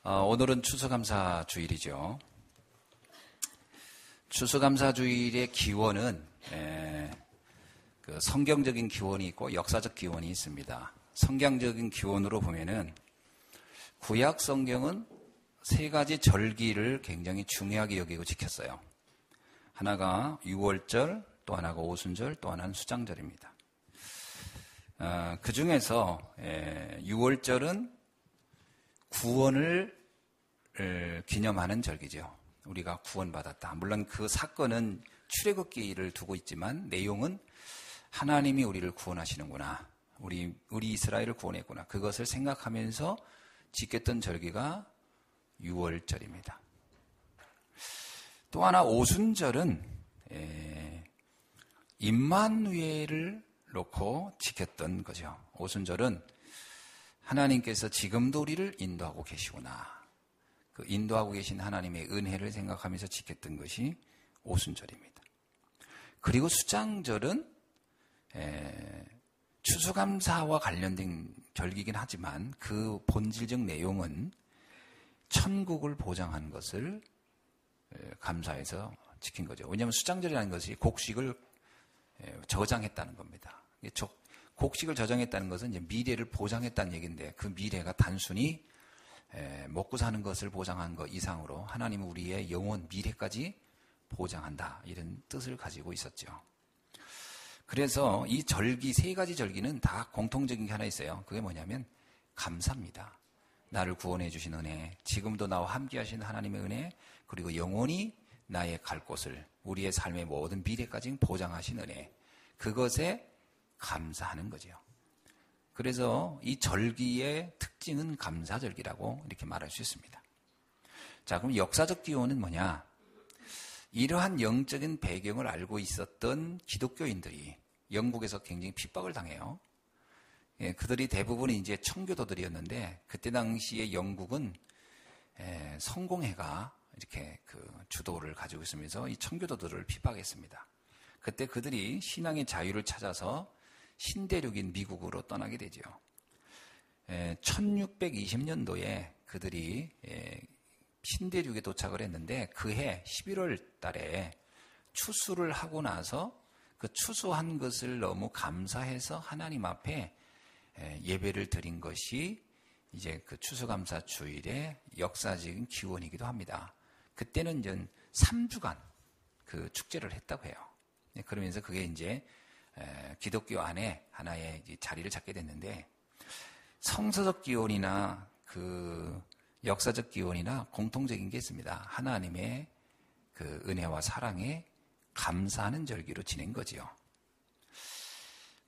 오늘은 추수감사주일이죠. 추수감사주일의 기원은 성경적인 기원이 있고 역사적 기원이 있습니다. 성경적인 기원으로 보면은 구약 성경은 세 가지 절기를 굉장히 중요하게 여기고 지켰어요. 하나가 유월절, 또 하나가 오순절, 또 하나는 수장절입니다. 그 중에서 유월절은 구원을 기념하는 절기죠. 우리가 구원받았다. 물론 그 사건은 출애굽기를 두고 있지만 내용은 하나님이 우리를 구원하시는구나. 우리 이스라엘을 구원했구나. 그것을 생각하면서 지켰던 절기가 유월절입니다. 또 하나 오순절은 임마누엘을 놓고 지켰던 거죠. 오순절은 하나님께서 지금도 우리를 인도하고 계시구나. 그 인도하고 계신 하나님의 은혜를 생각하면서 지켰던 것이 오순절입니다. 그리고 수장절은 추수감사와 관련된 절기이긴 하지만 그 본질적 내용은 천국을 보장한 것을 감사해서 지킨 거죠. 왜냐하면 수장절이라는 것이 곡식을 저장했다는 겁니다. 곡식을 저장했다는 것은 이제 미래를 보장했다는 얘기인데 그 미래가 단순히 먹고 사는 것을 보장한 것 이상으로 하나님은 우리의 영혼 미래까지 보장한다. 이런 뜻을 가지고 있었죠. 그래서 이 절기, 세 가지 절기는 다 공통적인 게 하나 있어요. 그게 뭐냐면 감사입니다. 나를 구원해 주신 은혜, 지금도 나와 함께 하신 하나님의 은혜, 그리고 영원히 나의 갈 곳을, 우리의 삶의 모든 미래까지 보장하신 은혜, 그것에 감사하는 거죠. 그래서 이 절기의 특징은 감사절기라고 이렇게 말할 수 있습니다. 자, 그럼 역사적 기원은 뭐냐? 이러한 영적인 배경을 알고 있었던 기독교인들이 영국에서 굉장히 핍박을 당해요. 그들이 대부분 이제 청교도들이었는데 그때 당시에 영국은 성공회가 이렇게 그 주도를 가지고 있으면서 이 청교도들을 핍박했습니다. 그때 그들이 신앙의 자유를 찾아서 신대륙인 미국으로 떠나게 되죠. 1620년도에 그들이 신대륙에 도착을 했는데 그해 11월 달에 추수를 하고 나서 그 추수한 것을 너무 감사해서 하나님 앞에 예배를 드린 것이 이제 그 추수감사 주일의 역사적인 기원이기도 합니다. 그때는 이제 3주간 그 축제를 했다고 해요. 그러면서 그게 이제 기독교 안에 하나의 자리를 잡게 됐는데 성서적 기원이나 그 역사적 기원이나 공통적인 게 있습니다. 하나님의 그 은혜와 사랑에 감사하는 절기로 지낸 거죠.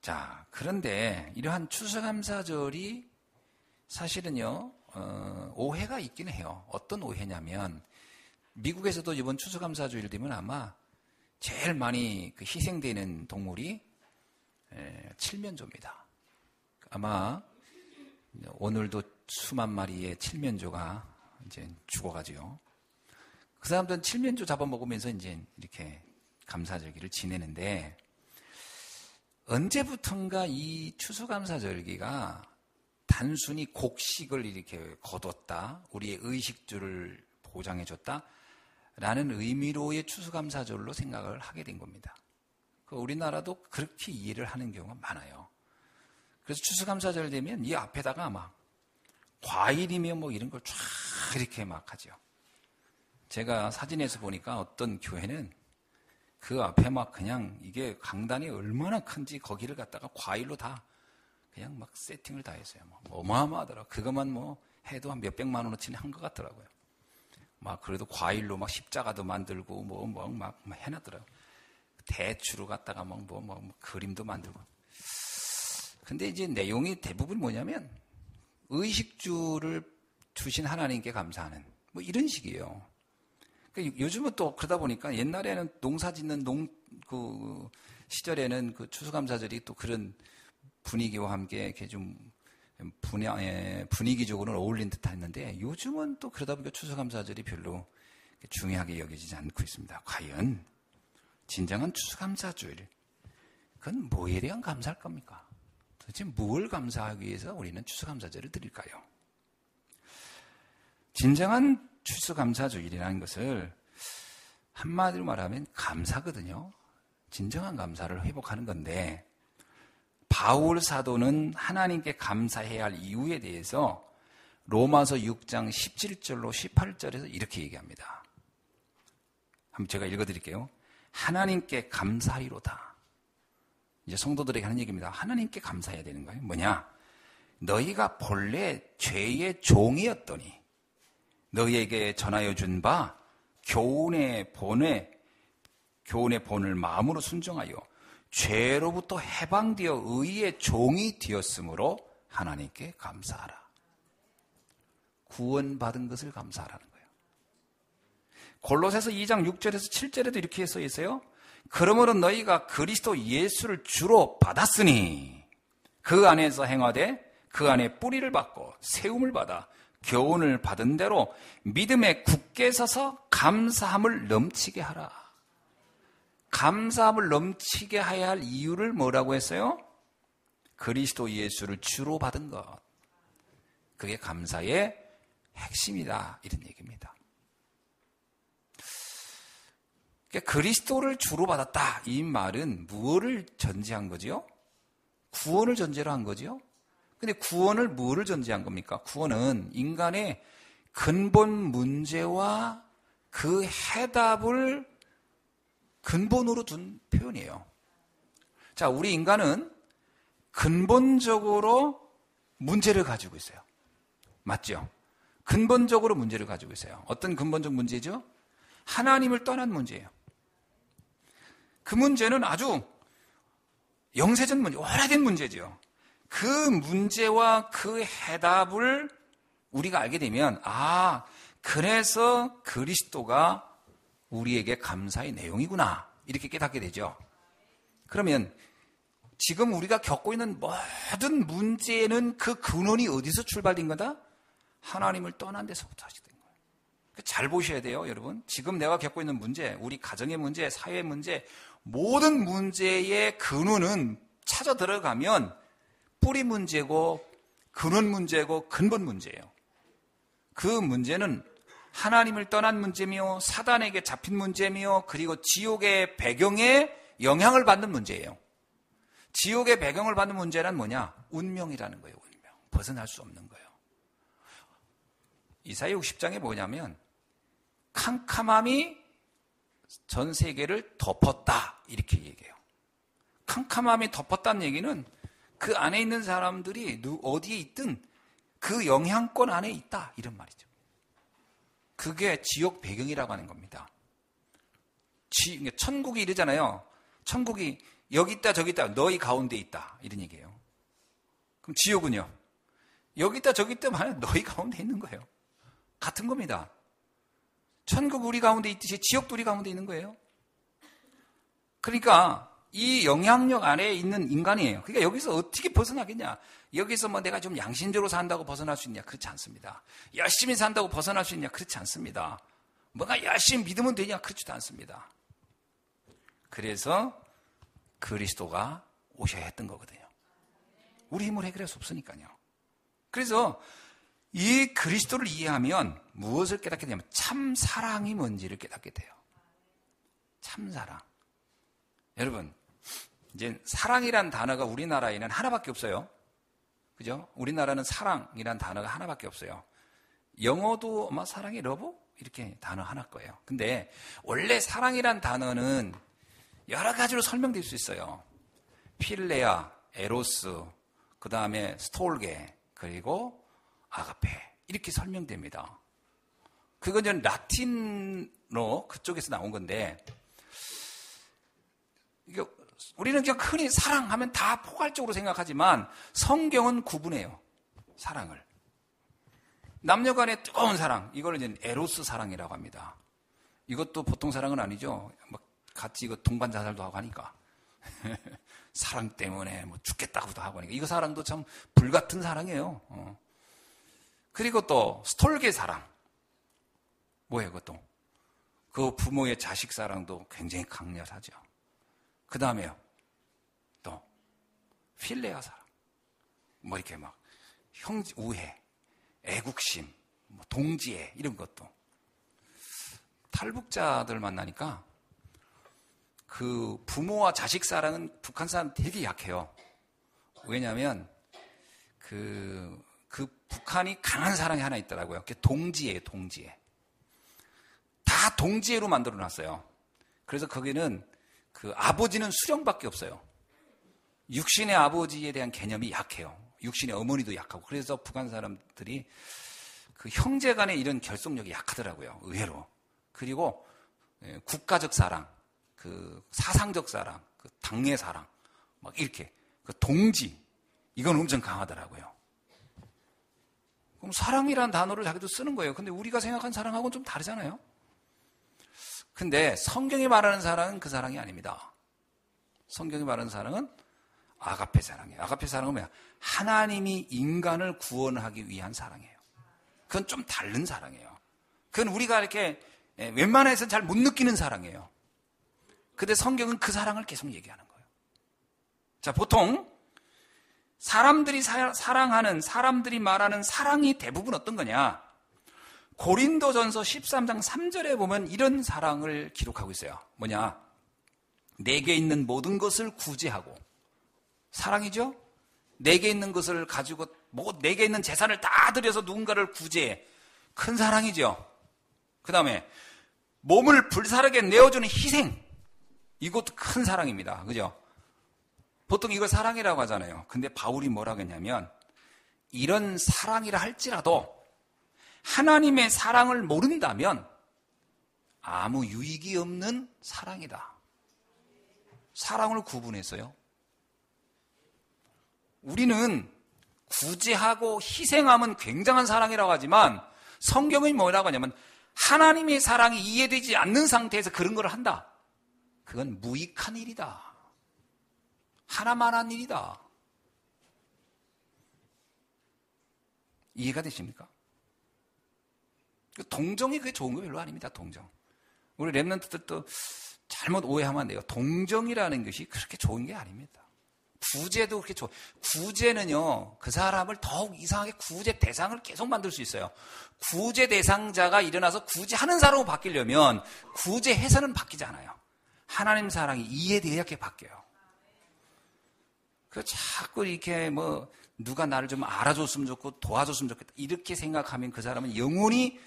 자, 그런데 이러한 추수감사절이 사실은요, 오해가 있긴 해요. 어떤 오해냐면 미국에서도 이번 추수감사주일 되면 아마 제일 많이 그 희생되는 동물이 칠면조입니다. 아마 오늘도 수만 마리의 칠면조가 이제 죽어가지고 그 사람들은 칠면조 잡아먹으면서 이제 이렇게 감사절기를 지내는데 언제부턴가 이 추수감사절기가 단순히 곡식을 이렇게 거뒀다, 우리의 의식주를 보장해줬다 라는 의미로의 추수감사절로 생각을 하게 된 겁니다. 우리나라도 그렇게 이해를 하는 경우가 많아요. 그래서 추수감사절 되면 이 앞에다가 막 과일이며 뭐 이런 걸 쫙 이렇게 막 하죠. 제가 사진에서 보니까 어떤 교회는 그 앞에 막 그냥 이게 강단이 얼마나 큰지 거기를 갖다가 과일로 다 그냥 막 세팅을 다 했어요. 뭐 어마어마하더라고요. 그것만 뭐 해도 한 몇백만 원어치는 한 것 같더라고요. 막 그래도 과일로 막 십자가도 만들고 막 해놨더라고요. 대추로 갖다가 뭐 그림도 만들고. 근데 이제 내용이 대부분 뭐냐면 의식주를 주신 하나님께 감사하는 뭐 이런 식이에요. 그러니까 요즘은 또 그러다 보니까 옛날에는 농사 짓는 그 시절에는 그 추수감사절이 또 그런 분위기와 함께 이렇게 좀 분위기적으로는 어울린 듯 했는데 요즘은 또 그러다 보니까 추수감사절이 별로 중요하게 여겨지지 않고 있습니다. 과연 진정한 추수감사주일, 그건 뭐에 대한 감사할 겁니까? 도대체 뭘 감사하기 위해서 우리는 추수감사절을 드릴까요? 진정한 추수감사주일이라는 것을 한마디로 말하면 감사거든요. 진정한 감사를 회복하는 건데, 바울 사도는 하나님께 감사해야 할 이유에 대해서 로마서 6장 17절로 18절에서 이렇게 얘기합니다. 한번 제가 읽어드릴게요. 하나님께 감사하리로다. 이제 성도들에게 하는 얘기입니다. 하나님께 감사해야 되는 거예요. 뭐냐? 너희가 본래 죄의 종이었더니 너희에게 전하여 준 바 교훈의 본을 마음으로 순종하여 죄로부터 해방되어 의의 종이 되었으므로 하나님께 감사하라. 구원받은 것을 감사하라는 거예요. 골로새서 2장 6절에서 7절에도 이렇게 써 있어요. 그러므로 너희가 그리스도 예수를 주로 받았으니 그 안에서 행하되 그 안에 뿌리를 받고 세움을 받아 교훈을 받은 대로 믿음에 굳게 서서 감사함을 넘치게 하라. 감사함을 넘치게 해야 할 이유를 뭐라고 했어요? 그리스도 예수를 주로 받은 것. 그게 감사의 핵심이다. 이런 얘기입니다. 그러니까 그리스도를 주로 받았다. 이 말은 무엇을 전제한 거죠? 구원을 전제로 한 거죠? 근데 구원을 뭐를 전제한 겁니까? 구원은 인간의 근본 문제와 그 해답을 근본으로 둔 표현이에요. 자, 우리 인간은 근본적으로 문제를 가지고 있어요. 맞죠? 근본적으로 문제를 가지고 있어요. 어떤 근본적 문제죠? 하나님을 떠난 문제예요. 그 문제는 아주 영세전 문제, 오래된 문제죠. 그 문제와 그 해답을 우리가 알게 되면, 그래서 그리스도가 우리에게 감사의 내용이구나. 이렇게 깨닫게 되죠. 그러면 지금 우리가 겪고 있는 모든 문제는 그 근원이 어디서 출발된 거다? 하나님을 떠난 데서부터 시작된 거예요. 잘 보셔야 돼요, 여러분. 지금 내가 겪고 있는 문제, 우리 가정의 문제, 사회의 문제, 모든 문제의 근원은 찾아 들어가면 뿌리 문제고 근원 문제고 근본 문제예요. 그 문제는 하나님을 떠난 문제며 사단에게 잡힌 문제며 그리고 지옥의 배경에 영향을 받는 문제예요. 지옥의 배경을 받는 문제란 뭐냐? 운명이라는 거예요. 운명. 벗어날 수 없는 거예요. 이사야 60장에 뭐냐면 캄캄함이 전 세계를 덮었다 이렇게 얘기해요. 캄캄함이 덮었다는 얘기는 그 안에 있는 사람들이 어디에 있든 그 영향권 안에 있다 이런 말이죠. 그게 지옥 배경이라고 하는 겁니다. 천국이 이러잖아요. 천국이 여기 있다 저기 있다 너희 가운데 있다 이런 얘기예요. 그럼 지옥은요? 여기 있다 저기 있다 하면 너희 가운데 있는 거예요. 같은 겁니다. 천국 우리 가운데 있듯이 지옥도 우리 가운데 있는 거예요. 그러니까 이 영향력 안에 있는 인간이에요. 그러니까 여기서 어떻게 벗어나겠냐? 여기서 뭐 내가 좀 양심적으로 산다고 벗어날 수 있냐? 그렇지 않습니다. 열심히 산다고 벗어날 수 있냐? 그렇지 않습니다. 뭔가 열심히 믿으면 되냐? 그렇지도 않습니다. 그래서 그리스도가 오셔야 했던 거거든요. 우리 힘으로 해결할 수 없으니까요. 그래서 이 그리스도를 이해하면 무엇을 깨닫게 되냐면 참 사랑이 뭔지를 깨닫게 돼요. 참 사랑. 여러분, 이제 사랑이란 단어가 우리나라에는 하나밖에 없어요. 그죠? 우리나라는 사랑이란 단어가 하나밖에 없어요. 영어도 아마 사랑의 러브? 이렇게 단어 하나 거예요. 근데 원래 사랑이란 단어는 여러 가지로 설명될 수 있어요. 필레아, 에로스, 그 다음에 스톨게, 그리고 아가페. 이렇게 설명됩니다. 그건 이제 라틴어 그쪽에서 나온 건데, 이게 우리는 그냥 흔히 사랑하면 다 포괄적으로 생각하지만 성경은 구분해요. 사랑을. 남녀 간의 뜨거운 사랑, 이걸 이제 에로스 사랑이라고 합니다. 이것도 보통 사랑은 아니죠. 막 같이 이거 동반 자살도 하고 하니까. 사랑 때문에 뭐 죽겠다고도 하고 하니까. 이거 사랑도 참 불같은 사랑이에요. 그리고 또 스톨게 사랑. 뭐예요, 그것도? 그 부모의 자식 사랑도 굉장히 강렬하죠. 그 다음에요. 또 필레아 사랑. 뭐 이렇게 막 우애, 애국심, 뭐 동지애 이런 것도. 탈북자들 만나니까 그 부모와 자식 사랑은 북한 사람 되게 약해요. 왜냐하면 그 북한이 강한 사랑이 하나 있더라고요. 그게 동지애예요, 동지애. 다 동지애로 만들어 놨어요. 그래서 거기는 그 아버지는 수령밖에 없어요. 육신의 아버지에 대한 개념이 약해요. 육신의 어머니도 약하고. 그래서 북한 사람들이 그 형제 간의 이런 결속력이 약하더라고요. 의외로. 그리고 국가적 사랑, 그 사상적 사랑, 그 당내 사랑, 막 이렇게 그 동지 이건 엄청 강하더라고요. 그럼 사랑이라는 단어를 자기도 쓰는 거예요. 근데 우리가 생각한 사랑하고는 좀 다르잖아요. 근데 성경이 말하는 사랑은 그 사랑이 아닙니다. 성경이 말하는 사랑은 아가페 사랑이에요. 아가페 사랑은 뭐야? 하나님이 인간을 구원하기 위한 사랑이에요. 그건 좀 다른 사랑이에요. 그건 우리가 이렇게 웬만해서는 잘 못 느끼는 사랑이에요. 근데 성경은 그 사랑을 계속 얘기하는 거예요. 자, 보통 사람들이 사랑하는, 사람들이 말하는 사랑이 대부분 어떤 거냐? 고린도전서 13장 3절에 보면 이런 사랑을 기록하고 있어요. 뭐냐? 내게 있는 모든 것을 구제하고. 사랑이죠? 내게 있는 것을 가지고, 내게 있는 재산을 다 들여서 누군가를 구제해. 큰 사랑이죠? 그 다음에 몸을 불사르게 내어주는 희생. 이것도 큰 사랑입니다. 그죠? 보통 이걸 사랑이라고 하잖아요. 근데 바울이 뭐라고 했냐면, 이런 사랑이라 할지라도 하나님의 사랑을 모른다면 아무 유익이 없는 사랑이다. 사랑을 구분했어요. 우리는 구제하고 희생하면 굉장한 사랑이라고 하지만 성경이 뭐라고 하냐면 하나님의 사랑이 이해되지 않는 상태에서 그런 걸 한다. 그건 무익한 일이다. 하나만한 일이다. 이해가 되십니까? 동정이 그게 좋은 거 별로 아닙니다. 동정. 우리 랩런트들도 잘못 오해하면 안 돼요. 동정이라는 것이 그렇게 좋은 게 아닙니다. 구제도 그렇게 구제는요, 그 사람을 더욱 이상하게 구제 대상을 계속 만들 수 있어요. 구제 대상자가 일어나서 구제하는 사람으로 바뀌려면 구제해서는 바뀌지 않아요. 하나님 사랑이 이해돼야 이렇게 바뀌어요. 그 자꾸 이렇게 누가 나를 좀 알아줬으면 좋고 도와줬으면 좋겠다. 이렇게 생각하면 그 사람은 영원히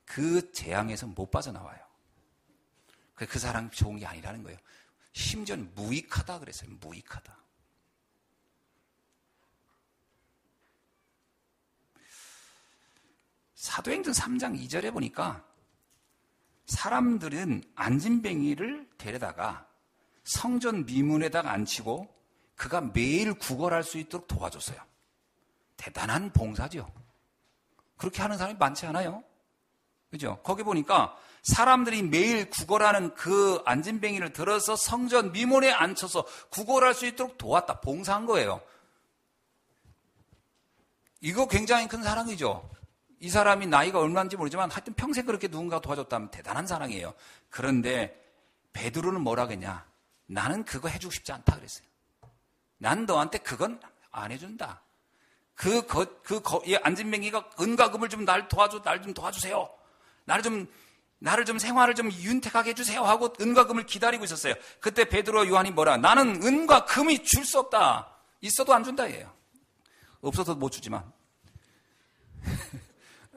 그 재앙에서 못 빠져나와요. 그 사람이 좋은 게 아니라는 거예요. 심지어는 무익하다 그랬어요. 무익하다. 사도행전 3장 2절에 보니까 사람들은 안진뱅이를 데려다가 성전 미문에다가 앉히고 그가 매일 구걸할 수 있도록 도와줬어요. 대단한 봉사죠. 그렇게 하는 사람이 많지 않아요. 그죠? 거기 보니까 사람들이 매일 구걸하는 그 안진뱅이를 들어서 성전 미문에 앉혀서 구걸할 수 있도록 도왔다. 봉사한 거예요. 이거 굉장히 큰 사랑이죠. 이 사람이 나이가 얼마인지 모르지만 하여튼 평생 그렇게 누군가 도와줬다면 대단한 사랑이에요. 그런데 베드로는 뭐라 했냐? 나는 그거 해주고 싶지 않다 그랬어요. 난 너한테 그건 안 해준다. 이 안진뱅이가 은과 금을 좀 날 좀 도와주세요. 나를 좀 생활을 좀 윤택하게 해주세요 하고 은과 금을 기다리고 있었어요. 그때 베드로 요한이 뭐라? 나는 은과 금이 줄 수 없다. 있어도 안 준다 얘예요. 없어도 못 주지만.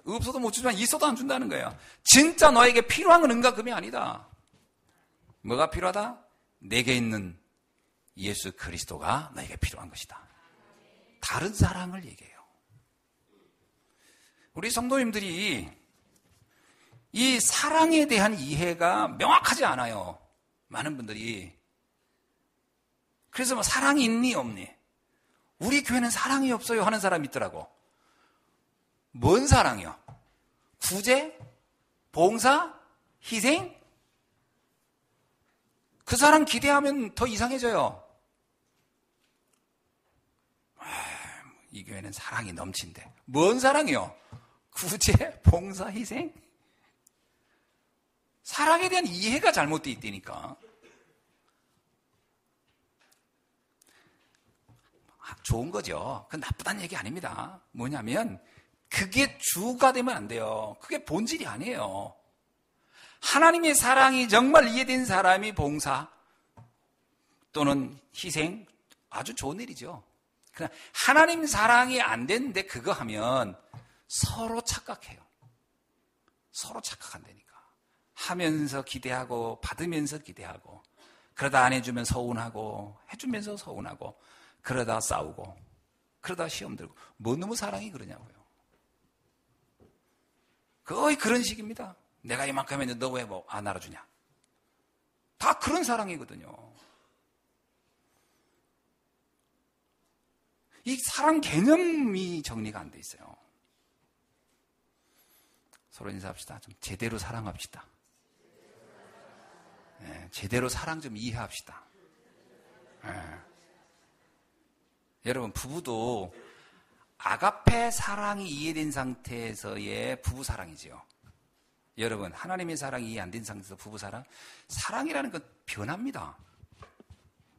없어도 못 주지만 있어도 안 준다는 거예요. 진짜 너에게 필요한 건 은과 금이 아니다. 뭐가 필요하다? 내게 있는 예수 그리스도가 너에게 필요한 것이다. 다른 사랑을 얘기해요. 우리 성도님들이 이 사랑에 대한 이해가 명확하지 않아요. 많은 분들이. 그래서 사랑이 있니 없니? 우리 교회는 사랑이 없어요 하는 사람이 있더라고. 뭔 사랑이요? 구제? 봉사? 희생? 그 사랑 기대하면 더 이상해져요. 이 교회는 사랑이 넘친대. 뭔 사랑이요? 구제? 봉사? 희생? 사랑에 대한 이해가 잘못되어 있다니까. 좋은 거죠. 그건 나쁘다는 얘기 아닙니다. 뭐냐면 그게 주가 되면 안 돼요. 그게 본질이 아니에요. 하나님의 사랑이 정말 이해된 사람이 봉사 또는 희생, 아주 좋은 일이죠. 그러나 하나님 사랑이 안 되는데 그거 하면 서로 착각해요. 서로 착각한다니까. 하면서 기대하고 받으면서 기대하고 그러다 안 해주면 서운하고 해주면서 서운하고 그러다 싸우고 그러다 시험 들고 뭐 너무 사랑이 그러냐고요. 거의 그런 식입니다. 내가 이만큼 했는데 너 왜 뭐 안 알아주냐. 다 그런 사랑이거든요. 이 사랑 개념이 정리가 안 돼 있어요. 서로 인사합시다. 좀 제대로 사랑합시다. 네, 제대로 사랑 좀 이해합시다. 네. 여러분, 부부도 아가페 사랑이 이해된 상태에서의 부부 사랑이지요. 여러분, 하나님의 사랑이 이해 안 된 상태에서 부부 사랑, 사랑이라는 건 변합니다.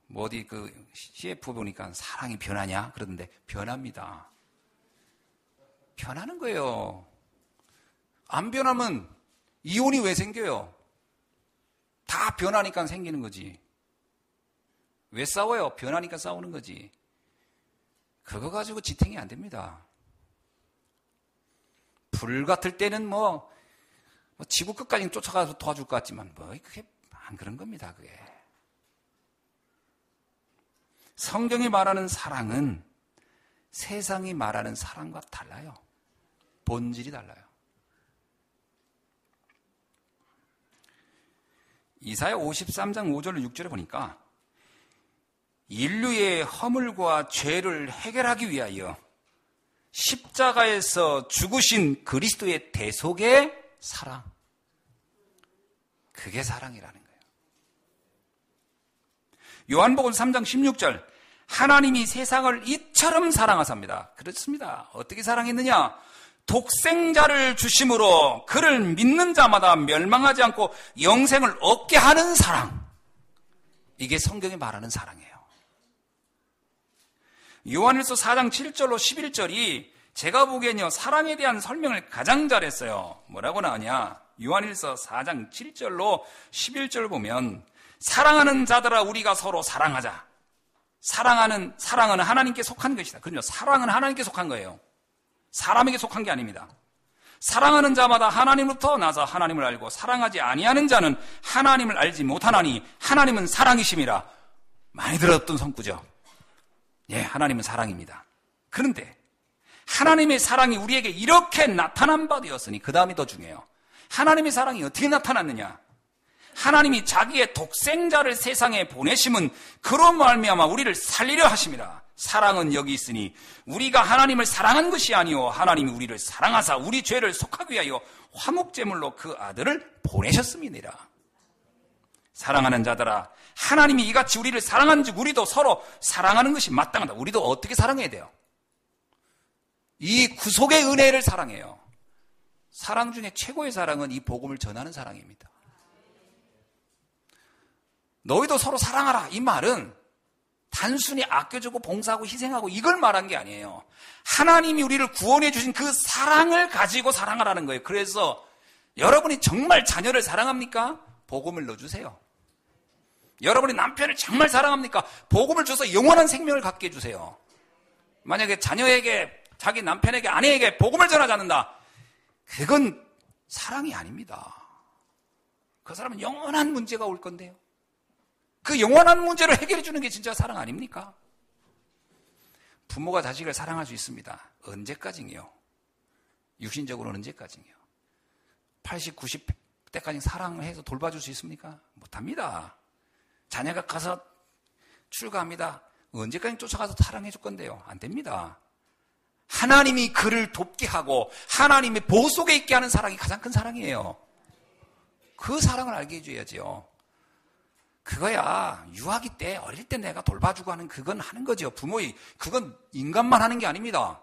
뭐 어디 그 CF 보니까 사랑이 변하냐 그러던데 변합니다. 변하는 거예요. 안 변하면 이혼이 왜 생겨요? 다 변하니까 생기는 거지. 왜 싸워요? 변하니까 싸우는 거지. 그거 가지고 지탱이 안 됩니다. 불 같을 때는 뭐 지구 끝까지 쫓아가서 도와줄 것 같지만 뭐 그게 안 그런 겁니다. 그게. 성경이 말하는 사랑은 세상이 말하는 사랑과 달라요. 본질이 달라요. 이사야 53장 5절 6절에 보니까 인류의 허물과 죄를 해결하기 위하여 십자가에서 죽으신 그리스도의 대속의 사랑. 그게 사랑이라는 거예요. 요한복음 3장 16절 하나님이 세상을 이처럼 사랑하사입니다. 그렇습니다. 어떻게 사랑했느냐? 독생자를 주심으로 그를 믿는 자마다 멸망하지 않고 영생을 얻게 하는 사랑. 이게 성경이 말하는 사랑이에요. 요한일서 4장 7절로 11절이 제가 보기엔요 사랑에 대한 설명을 가장 잘했어요. 뭐라고 나오냐? 요한일서 4장 7절로 11절 보면 사랑하는 자들아 우리가 서로 사랑하자. 사랑은 하나님께 속한 것이다. 그럼요. 사랑은 하나님께 속한 거예요. 사람에게 속한 게 아닙니다. 사랑하는 자마다 하나님으로부터 나서 하나님을 알고 사랑하지 아니하는 자는 하나님을 알지 못하나니 하나님은 사랑이심이라. 많이 들었던 성구죠. 예, 하나님은 사랑입니다. 그런데 하나님의 사랑이 우리에게 이렇게 나타난 바 되었으니 그 다음이 더 중요해요. 하나님의 사랑이 어떻게 나타났느냐? 하나님이 자기의 독생자를 세상에 보내심은 그로 말미암아 우리를 살리려 하심이라. 사랑은 여기 있으니 우리가 하나님을 사랑한 것이 아니오 하나님이 우리를 사랑하사 우리 죄를 속하기 위하여 화목제물로 그 아들을 보내셨음이니라. 사랑하는 자들아 하나님이 이같이 우리를 사랑한 즉 우리도 서로 사랑하는 것이 마땅하다. 우리도 어떻게 사랑해야 돼요? 이 구속의 은혜를 사랑해요. 사랑 중에 최고의 사랑은 이 복음을 전하는 사랑입니다. 너희도 서로 사랑하라. 이 말은 단순히 아껴주고 봉사하고 희생하고 이걸 말한 게 아니에요. 하나님이 우리를 구원해 주신 그 사랑을 가지고 사랑하라는 거예요. 그래서 여러분이 정말 자녀를 사랑합니까? 복음을 넣어주세요. 여러분이 남편을 정말 사랑합니까? 복음을 줘서 영원한 생명을 갖게 해주세요. 만약에 자녀에게, 자기 남편에게, 아내에게 복음을 전하지 않는다. 그건 사랑이 아닙니다. 그 사람은 영원한 문제가 올 건데요. 그 영원한 문제를 해결해 주는 게 진짜 사랑 아닙니까? 부모가 자식을 사랑할 수 있습니다. 언제까지요? 육신적으로는 언제까지요? 80, 90대까지 사랑해서 돌봐줄 수 있습니까? 못합니다. 자녀가 가서 출가합니다. 언제까지 쫓아가서 사랑해 줄 건데요? 안 됩니다. 하나님이 그를 돕게 하고 하나님의 보호 속에 있게 하는 사랑이 가장 큰 사랑이에요. 그 사랑을 알게 해줘야죠. 그거야 유아기 때 어릴 때 내가 돌봐주고 하는 그건 하는 거죠. 부모의 그건 인간만 하는 게 아닙니다.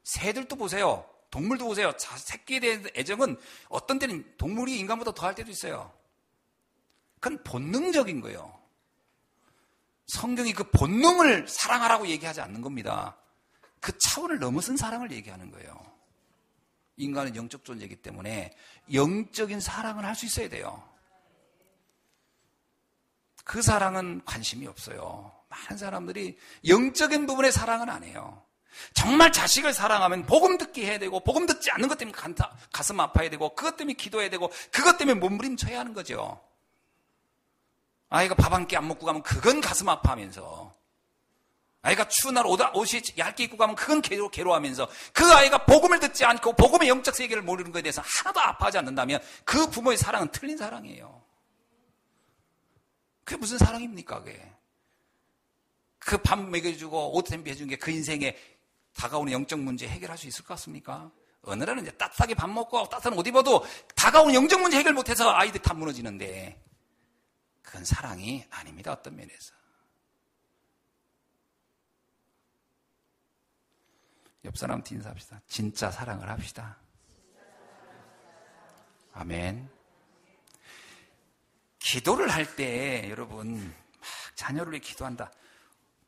새들도 보세요. 동물도 보세요. 새끼에 대한 애정은 어떤 때는 동물이 인간보다 더할 때도 있어요. 그건 본능적인 거예요. 성경이 그 본능을 사랑하라고 얘기하지 않는 겁니다. 그 차원을 넘어선 사랑을 얘기하는 거예요. 인간은 영적 존재이기 때문에 영적인 사랑을 할 수 있어야 돼요. 그 사랑은 관심이 없어요. 많은 사람들이 영적인 부분의 사랑은 안 해요. 정말 자식을 사랑하면 복음 듣게 해야 되고, 복음 듣지 않는 것 때문에 가슴 아파야 되고, 그것 때문에 기도해야 되고, 그것 때문에 몸부림쳐야 하는 거죠. 아이가 밥 한 끼 안 먹고 가면 그건 가슴 아파하면서, 아이가 추운 날 옷이 얇게 입고 가면 그건 괴로워하면서, 그 아이가 복음을 듣지 않고 복음의 영적 세계를 모르는 것에 대해서 하나도 아파하지 않는다면 그 부모의 사랑은 틀린 사랑이에요. 그게 무슨 사랑입니까, 그게? 그 밥 먹여주고 옷 템비해주는 게 그 인생에 다가오는 영적 문제 해결할 수 있을 것 같습니까? 어느 날은 이제 따뜻하게 밥 먹고 따뜻한 옷 입어도 다가오는 영적 문제 해결 못해서 아이들 다 무너지는데, 그건 사랑이 아닙니다, 어떤 면에서. 옆 사람한테 인사합시다. 진짜 사랑을 합시다. 아멘. 기도를 할 때 여러분 막 자녀를 위해 기도한다.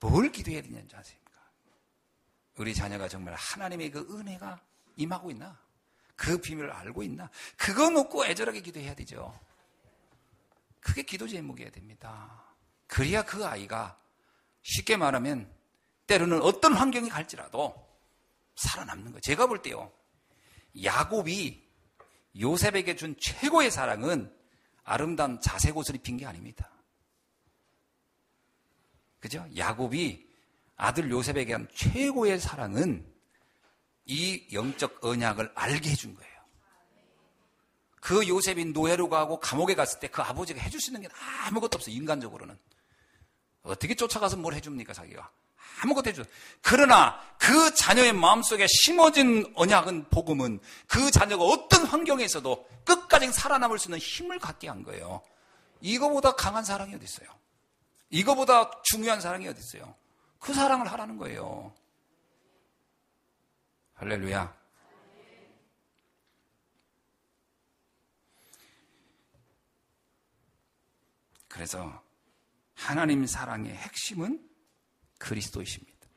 뭘 기도해야 되는지 아십니까? 우리 자녀가 정말 하나님의 그 은혜가 임하고 있나? 그 비밀을 알고 있나? 그거 놓고 애절하게 기도해야 되죠. 그게 기도 제목이어야 됩니다. 그래야 그 아이가 쉽게 말하면 때로는 어떤 환경이 갈지라도 살아남는 거예요. 제가 볼 때요, 야곱이 요셉에게 준 최고의 사랑은 아름다운 자색 옷을 입힌 게 아닙니다. 그죠? 야곱이 아들 요셉에게 한 최고의 사랑은 이 영적 언약을 알게 해준 거예요. 그 요셉이 노예로 가고 감옥에 갔을 때 그 아버지가 해줄 수 있는 게 아무것도 없어요. 인간적으로는. 어떻게 쫓아가서 뭘 해줍니까, 자기가? 아무것도 해줘. 그러나 그 자녀의 마음속에 심어진 언약은, 복음은 그 자녀가 어떤 환경에서도 끝까지 살아남을 수 있는 힘을 갖게 한 거예요. 이거보다 강한 사랑이 어디 있어요? 이거보다 중요한 사랑이 어디 있어요? 그 사랑을 하라는 거예요. 할렐루야. 그래서 하나님 사랑의 핵심은 그리스도이십니다.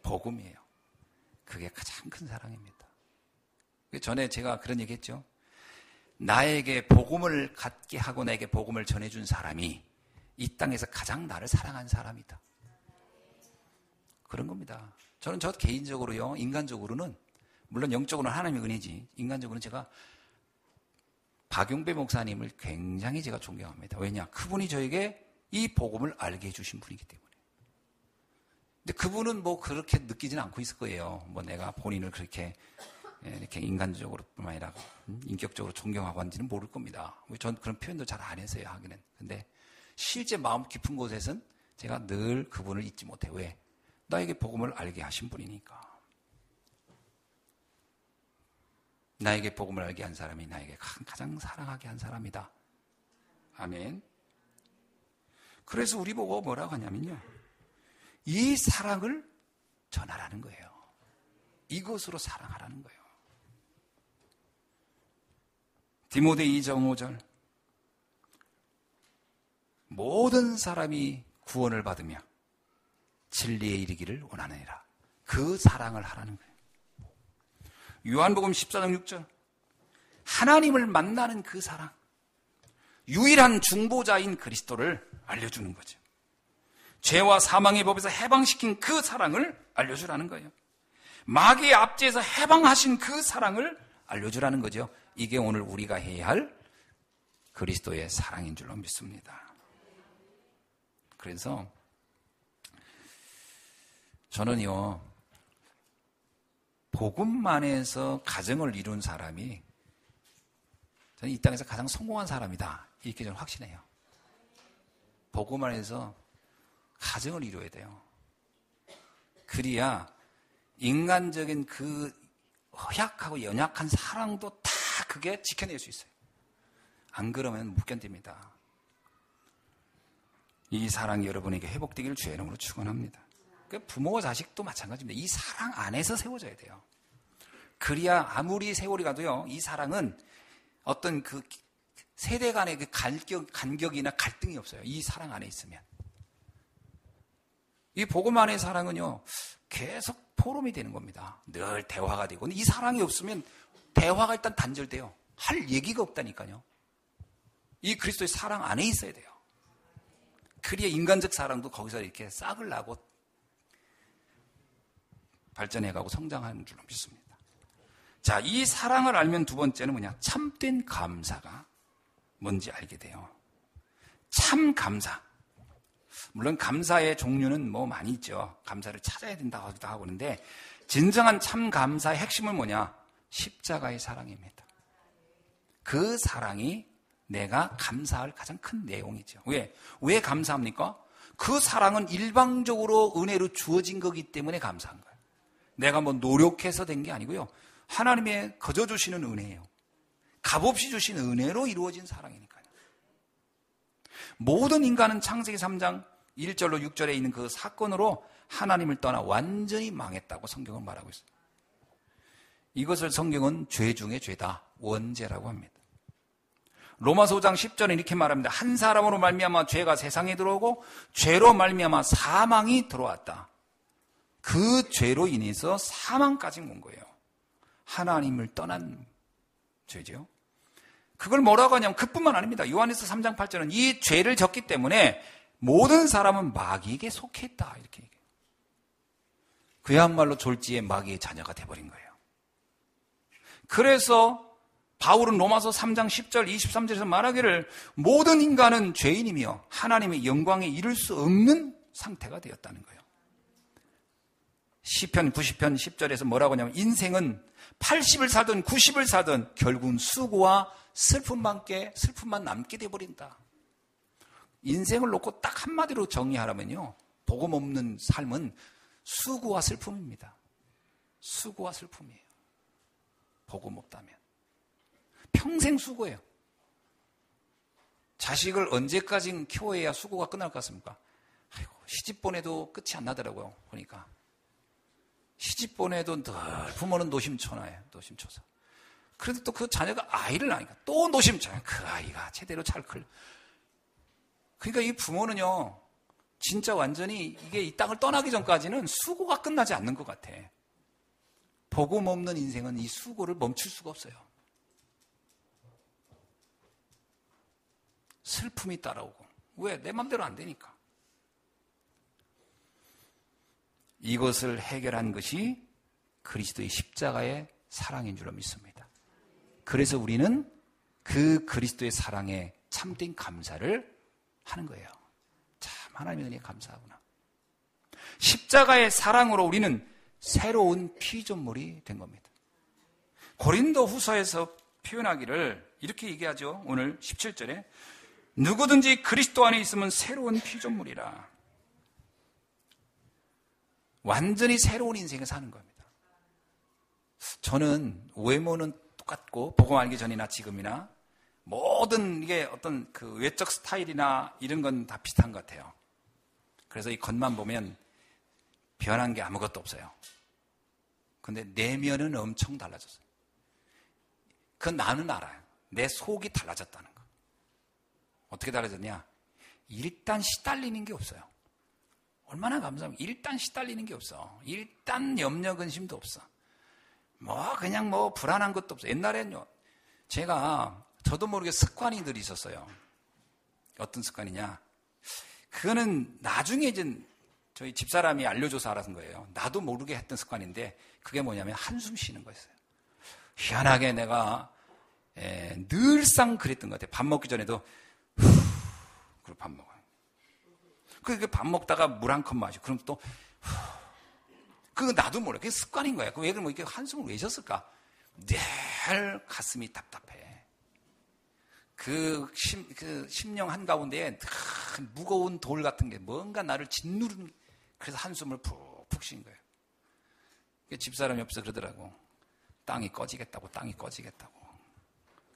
복음이에요. 그게 가장 큰 사랑입니다. 전에 제가 그런 얘기 했죠. 나에게 복음을 갖게 하고 나에게 복음을 전해준 사람이 이 땅에서 가장 나를 사랑한 사람이다. 그런 겁니다. 저는 저 개인적으로요, 인간적으로는, 물론 영적으로는 하나님의 은혜지, 인간적으로는 제가 박용배 목사님을 굉장히 제가 존경합니다. 왜냐? 그분이 저에게 이 복음을 알게 해주신 분이기 때문에. 근데 그분은 뭐 그렇게 느끼지는 않고 있을 거예요. 뭐 내가 본인을 그렇게 이렇게 인간적으로 뿐만 아니라 인격적으로 존경하고 한지는 모를 겁니다. 전 그런 표현도 잘 안 했어요, 하기는. 근데 실제 마음 깊은 곳에서는 제가 늘 그분을 잊지 못해요. 왜? 나에게 복음을 알게 하신 분이니까. 나에게 복음을 알게 한 사람이 나에게 가장 사랑하게 한 사람이다. 아멘. 그래서 우리 보고 뭐라고 하냐면요, 이 사랑을 전하라는 거예요. 이것으로 사랑하라는 거예요. 디모데 2장 5절, 모든 사람이 구원을 받으며 진리에 이르기를 원하느니라. 그 사랑을 하라는 거예요. 요한복음 14장 6절, 하나님을 만나는 그 사랑, 유일한 중보자인 그리스도를 알려주는 거죠. 죄와 사망의 법에서 해방시킨 그 사랑을 알려주라는 거예요. 마귀의 압제에서 해방하신 그 사랑을 알려주라는 거죠. 이게 오늘 우리가 해야 할 그리스도의 사랑인 줄로 믿습니다. 그래서 저는요, 복음만에서 가정을 이룬 사람이 저는 이 땅에서 가장 성공한 사람이다, 이렇게 저는 확신해요. 복음만에서 가정을 이루어야 돼요. 그래야 인간적인 그 허약하고 연약한 사랑도 다 그게 지켜낼 수 있어요. 안 그러면 못 견딥니다. 이 사랑이 여러분에게 회복되기를 주의 이름으로 축원합니다. 부모와 자식도 마찬가지입니다. 이 사랑 안에서 세워져야 돼요. 그래야 아무리 세월이 가도요, 이 사랑은 어떤 그 세대 간의 그 간격이나 갈등이 없어요. 이 사랑 안에 있으면. 이 복음 안의 사랑은요, 계속 포럼이 되는 겁니다. 늘 대화가 되고. 근데 이 사랑이 없으면 대화가 일단 단절돼요. 할 얘기가 없다니까요. 이 그리스도의 사랑 안에 있어야 돼요. 그래야 인간적 사랑도 거기서 이렇게 싹을 나고 발전해가고 성장하는 줄로 믿습니다. 자, 이 사랑을 알면 두 번째는 뭐냐? 참된 감사가 뭔지 알게 돼요. 참 감사. 물론 감사의 종류는 뭐 많이 있죠. 감사를 찾아야 된다고 하기도 하고 그러는데 진정한 참 감사의 핵심은 뭐냐? 십자가의 사랑입니다. 그 사랑이 내가 감사할 가장 큰 내용이죠. 왜 감사합니까? 그 사랑은 일방적으로 은혜로 주어진 거기 때문에 감사한 거예요. 내가 뭐 노력해서 된 게 아니고요. 하나님의 거저 주시는 은혜예요. 값없이 주신 은혜로 이루어진 사랑이니까요. 모든 인간은 창세기 3장 1절로 6절에 있는 그 사건으로 하나님을 떠나 완전히 망했다고 성경은 말하고 있어요. 이것을 성경은 죄 중에 죄다, 원죄라고 합니다. 로마서 5장 10절에 이렇게 말합니다. 한 사람으로 말미암아 죄가 세상에 들어오고 죄로 말미암아 사망이 들어왔다. 그 죄로 인해서 사망까지 온 거예요. 하나님을 떠난 죄죠. 그걸 뭐라고 하냐면 그뿐만 아닙니다. 요한일서 3장 8절은 이 죄를 졌기 때문에 모든 사람은 마귀에게 속했다. 이렇게 얘기해요. 그야말로 졸지에 마귀의 자녀가 돼버린 거예요. 그래서 바울은 로마서 3장 10절 23절에서 말하기를 모든 인간은 죄인이며 하나님의 영광에 이를 수 없는 상태가 되었다는 거예요. 시편 90편 10절에서 뭐라고 하냐면 인생은 80을 살든 90을 살든 결국은 수고와 슬픔만 남게 돼버린다. 인생을 놓고 딱 한마디로 정의하라면요. 복음 없는 삶은 수고와 슬픔입니다. 수고와 슬픔이에요. 복음 없다면. 평생 수고예요. 자식을 언제까지 키워야 수고가 끝날 것 같습니까? 아이고, 시집 보내도 끝이 안 나더라고요. 보니까. 시집 보내도 늘 부모는 노심초사예요. 노심초사. 그래도 또 그 자녀가 아이를 낳으니까 또 노심초사. 그 아이가 제대로 잘 클. 그러니까 이 부모는요. 진짜 완전히 이게 이 땅을 떠나기 전까지는 수고가 끝나지 않는 것 같아. 복음 없는 인생은 이 수고를 멈출 수가 없어요. 슬픔이 따라오고. 왜? 내 맘대로 안 되니까. 이것을 해결한 것이 그리스도의 십자가의 사랑인 줄로 믿습니다. 그래서 우리는 그 그리스도의 사랑에 참된 감사를 하는 거예요. 참 하나님의 은혜에 감사하구나. 십자가의 사랑으로 우리는 새로운 피조물이 된 겁니다. 고린도 후서에서 표현하기를 이렇게 얘기하죠. 오늘 17절에 누구든지 그리스도 안에 있으면 새로운 피조물이라. 완전히 새로운 인생을 사는 겁니다. 저는 외모는 똑같고 복음 알기 전이나 지금이나 모든 이게 어떤 그 외적 스타일이나 이런 건 다 비슷한 것 같아요. 그래서 이 겉만 보면 변한 게 아무것도 없어요. 근데 내면은 엄청 달라졌어요. 그건 나는 알아요. 내 속이 달라졌다는 거. 어떻게 달라졌냐? 일단 시달리는 게 없어요. 얼마나 감사하면 일단 시달리는 게 없어. 일단 염려 근심도 없어. 그냥 불안한 것도 없어. 옛날에는요. 저도 모르게 습관이들이 있었어요. 어떤 습관이냐? 그거는 나중에 이제 저희 집사람이 알려줘서 알았던 거예요. 나도 모르게 했던 습관인데 그게 뭐냐면 한숨 쉬는 거였어요. 희한하게 내가 늘상 그랬던 것 같아요. 밥 먹기 전에도 그리고 밥 먹어요. 그 밥 먹다가 물 한 컵 마시고 그럼 또 그거 나도 몰라. 그게 습관인 거야. 왜 그러면 이렇게 한숨을 왜 쉬었을까? 늘 가슴이 답답해. 그 심령 한가운데에 무거운 돌 같은 게 뭔가 나를 짓누르는, 그래서 한숨을 푹푹 쉰 거예요. 집사람이 옆에서 그러더라고. 땅이 꺼지겠다고.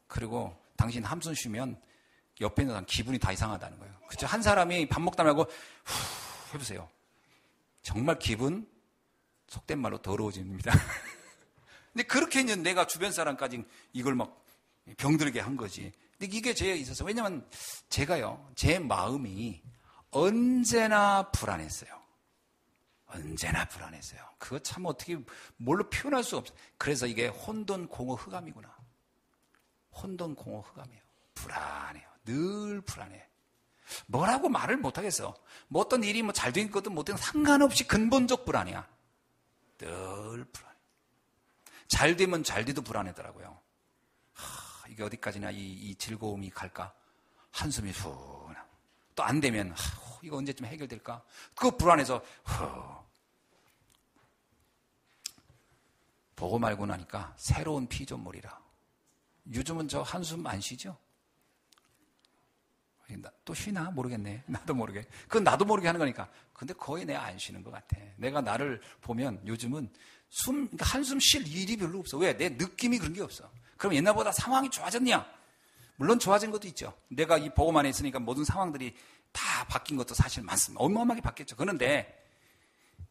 그리고 당신 한숨 쉬면 옆에 있는 사람 기분이 다 이상하다는 거예요. 그렇죠? 한 사람이 밥 먹다 말고 후 해보세요. 정말 기분 속된 말로 더러워집니다. 근데 그렇게 이제 내가 주변 사람까지 이걸 막 병들게 한 거지. 근데 이게 제에 있어서, 왜냐면 제가요, 제 마음이 언제나 불안했어요. 언제나 불안했어요. 그거 참 어떻게 뭘로 표현할 수 없어요. 그래서 이게 혼돈공허 흑암이구나. 혼돈공허 흑암이에요. 불안해요. 늘 불안해. 뭐라고 말을 못하겠어. 뭐 어떤 일이 뭐 잘 된 것든 못된 상관없이 근본적 불안이야. 늘 불안해. 잘 되면 잘 돼도 불안하더라고요. 이게 어디까지나 이 즐거움이 갈까? 한숨이 후. 또 안 되면 이거 언제쯤 해결될까? 그거 불안해서 보고 말고 나니까 새로운 피조물이라. 요즘은 저 한숨 안 쉬죠? 또 쉬나? 모르겠네. 나도 모르게. 그건 나도 모르게 하는 거니까. 근데 거의 내가 안 쉬는 것 같아. 내가 나를 보면 요즘은 한숨 쉴 일이 별로 없어. 왜? 내 느낌이 그런 게 없어. 그럼 옛날보다 상황이 좋아졌냐? 물론 좋아진 것도 있죠. 내가 이 보고만 안에 있으니까 모든 상황들이 다 바뀐 것도 사실 많습니다. 어마어마하게 바뀌었죠. 그런데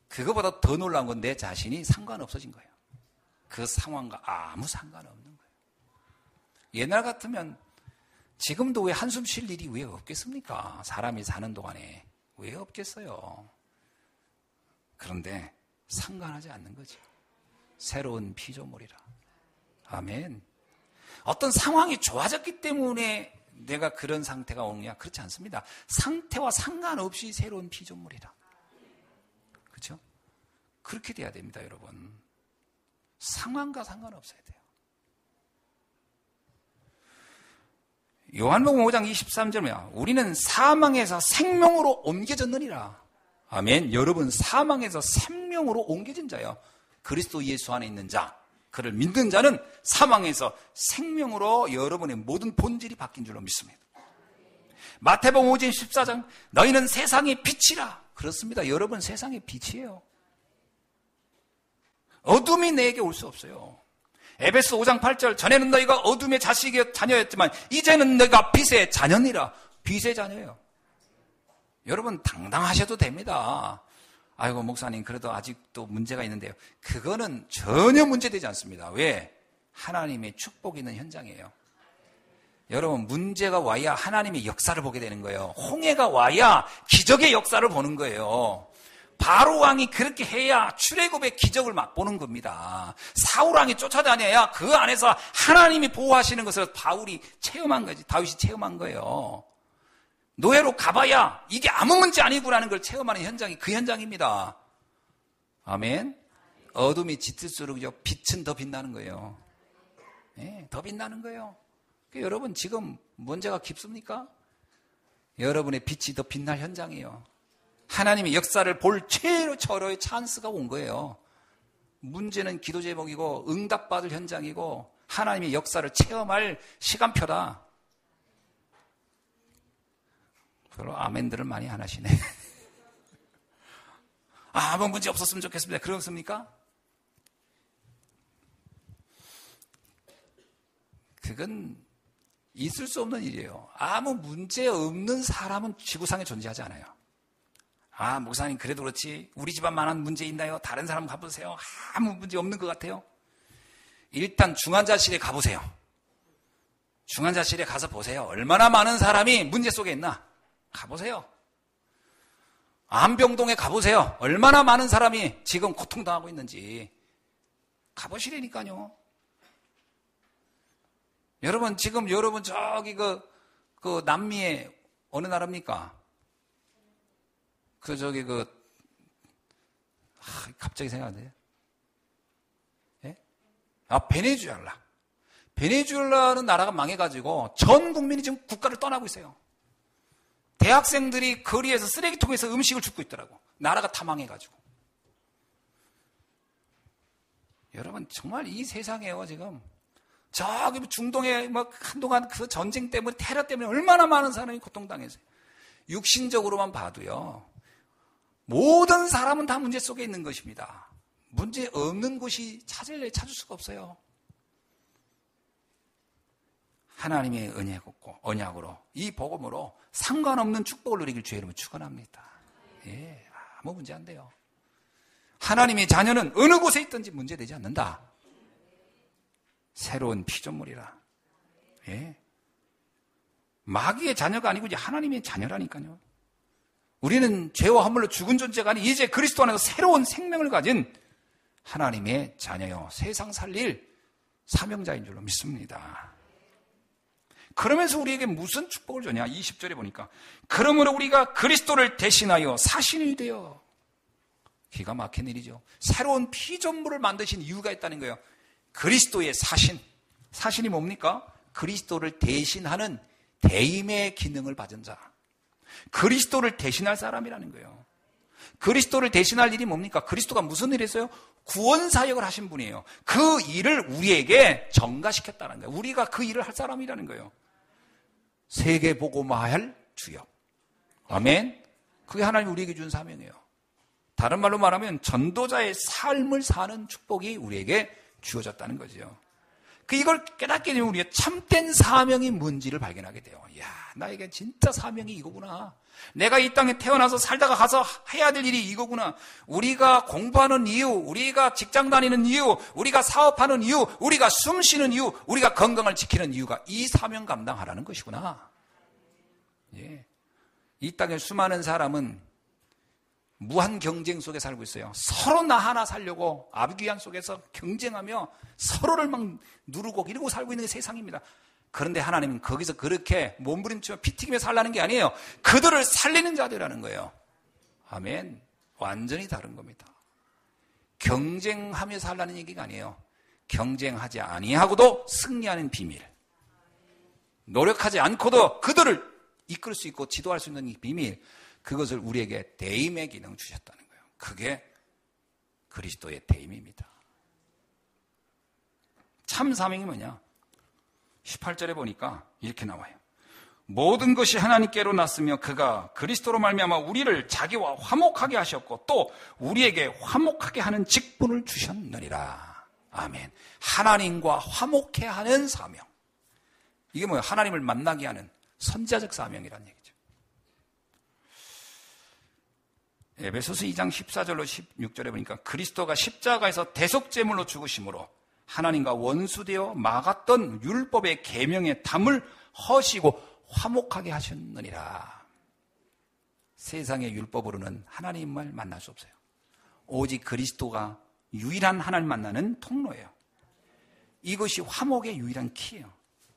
그거보다 더 놀라운 건 내 자신이 상관없어진 거예요. 그 상황과 아무 상관없는 거예요. 옛날 같으면 지금도 왜 한숨 쉴 일이 왜 없겠습니까? 사람이 사는 동안에 왜 없겠어요? 그런데 상관하지 않는 거죠. 새로운 피조물이라. 아멘. 어떤 상황이 좋아졌기 때문에 내가 그런 상태가 오느냐? 그렇지 않습니다. 상태와 상관없이 새로운 피조물이라. 그렇죠? 그렇게 돼야 됩니다, 여러분. 상황과 상관없어야 돼요. 요한복음 5장 23절이야. 우리는 사망에서 생명으로 옮겨졌느니라. 아멘. 여러분, 사망에서 생명으로 옮겨진 자요. 그리스도 예수 안에 있는 자, 그를 믿는 자는 사망에서 생명으로 여러분의 모든 본질이 바뀐 줄로 믿습니다. 마태복음 5장 14장, 너희는 세상의 빛이라. 그렇습니다. 여러분 세상의 빛이에요. 어둠이 내게 올 수 없어요. 에베소 5장 8절, 전에는 너희가 어둠의 자녀였지만 이제는 너희가 빛의 자녀니라. 빛의 자녀예요. 여러분 당당하셔도 됩니다. 아이고 목사님 그래도 아직도 문제가 있는데요. 그거는 전혀 문제되지 않습니다. 왜? 하나님의 축복이 있는 현장이에요. 여러분 문제가 와야 하나님의 역사를 보게 되는 거예요. 홍해가 와야 기적의 역사를 보는 거예요. 바로 왕이 그렇게 해야 출애굽의 기적을 맛보는 겁니다. 사울 왕이 쫓아다녀야 그 안에서 하나님이 보호하시는 것을 바울이 체험한 거지. 다윗이 체험한 거예요. 노예로 가봐야 이게 아무 문제 아니구라는 걸 체험하는 현장이 그 현장입니다. 아멘. 어둠이 짙을수록 빛은 더 빛나는 거예요. 네, 더 빛나는 거예요. 그러니까 여러분 지금 문제가 깊습니까? 여러분의 빛이 더 빛날 현장이에요. 하나님의 역사를 볼 최초로의 찬스가 온 거예요. 문제는 기도 제목이고 응답받을 현장이고 하나님의 역사를 체험할 시간표다. 별로 아멘들을 많이 안 하시네. 아무 문제 없었으면 좋겠습니다. 그렇습니까? 그건 있을 수 없는 일이에요. 아무 문제 없는 사람은 지구상에 존재하지 않아요. 아, 목사님 그래도 그렇지 우리 집안만한 문제 있나요? 다른 사람 가보세요. 아무 문제 없는 것 같아요. 일단 중환자실에 가보세요. 중환자실에 가서 보세요. 얼마나 많은 사람이 문제 속에 있나? 가보세요. 암병동에 가보세요. 얼마나 많은 사람이 지금 고통당하고 있는지 가보시라니까요. 여러분 지금 여러분 저기 그 남미의 어느 나라입니까? 갑자기 생각 안 나요? 예? 베네수엘라. 베네수엘라는 나라가 망해가지고 전 국민이 지금 국가를 떠나고 있어요. 대학생들이 거리에서 쓰레기통에서 음식을 줍고 있더라고. 나라가 다 망해가지고. 여러분 정말 이 세상에요 지금. 저기 중동에 한동안 그 전쟁 때문에 테러 때문에 얼마나 많은 사람이 고통당했어요. 육신적으로만 봐도요. 모든 사람은 다 문제 속에 있는 것입니다. 문제 없는 곳이 찾을 수가 없어요. 하나님의 언약으로 이 복음으로 상관없는 축복을 누리길 주의 이름으로 축원합니다. 예, 아무 문제 안 돼요. 하나님의 자녀는 어느 곳에 있든지 문제되지 않는다. 새로운 피조물이라. 예. 마귀의 자녀가 아니고 이제 하나님의 자녀라니까요. 우리는 죄와 허물로 죽은 존재가 아닌 이제 그리스도 안에서 새로운 생명을 가진 하나님의 자녀요, 세상 살릴 사명자인 줄로 믿습니다. 그러면서 우리에게 무슨 축복을 주냐? 20절에 보니까 그러므로 우리가 그리스도를 대신하여 사신이 되어, 기가 막힌 일이죠. 새로운 피조물을 만드신 이유가 있다는 거예요. 그리스도의 사신. 사신이 뭡니까? 그리스도를 대신하는 대임의 기능을 받은 자. 그리스도를 대신할 사람이라는 거예요. 그리스도를 대신할 일이 뭡니까? 그리스도가 무슨 일을 했어요? 구원 사역을 하신 분이에요. 그 일을 우리에게 전가시켰다는 거예요. 우리가 그 일을 할 사람이라는 거예요. 세계 복음화할 주역. 아멘. 그게 하나님 우리에게 준 사명이에요. 다른 말로 말하면 전도자의 삶을 사는 축복이 우리에게 주어졌다는 거죠. 이걸 깨닫게 되면 우리가 참된 사명이 뭔지를 발견하게 돼요. 이야, 나에게 진짜 사명이 이거구나. 내가 이 땅에 태어나서 살다가 가서 해야 될 일이 이거구나. 우리가 공부하는 이유, 우리가 직장 다니는 이유, 우리가 사업하는 이유, 우리가 숨 쉬는 이유, 우리가 건강을 지키는 이유가 이 사명 감당하라는 것이구나. 예. 이 땅에 수많은 사람은 무한 경쟁 속에 살고 있어요. 서로 나 하나 살려고 아비규환 속에서 경쟁하며 서로를 막 누르고 이러고 살고 있는 게 세상입니다. 그런데 하나님은 거기서 그렇게 몸부림치며 피 튀기며 살라는 게 아니에요. 그들을 살리는 자들이라는 거예요. 아멘. 완전히 다른 겁니다. 경쟁하며 살라는 얘기가 아니에요. 경쟁하지 아니하고도 승리하는 비밀. 노력하지 않고도 그들을 이끌 수 있고 지도할 수 있는 이 비밀. 그것을 우리에게 대임의 기능 주셨다는 거예요. 그게 그리스도의 대임입니다. 참 사명이 뭐냐? 18절에 보니까 이렇게 나와요. 모든 것이 하나님께로 났으며 그가 그리스도로 말미암아 우리를 자기와 화목하게 하셨고 또 우리에게 화목하게 하는 직분을 주셨느니라. 아멘. 하나님과 화목해 하는 사명. 이게 뭐예요? 하나님을 만나게 하는 선지자적 사명이라는 얘기죠. 에베소서 2장 14절로 16절에 보니까 그리스도가 십자가에서 대속제물로 죽으심으로 하나님과 원수되어 막았던 율법의 계명의 담을 허시고 화목하게 하셨느니라. 세상의 율법으로는 하나님을 만날 수 없어요. 오직 그리스도가 유일한 하나님 만나는 통로예요. 이것이 화목의 유일한 키예요.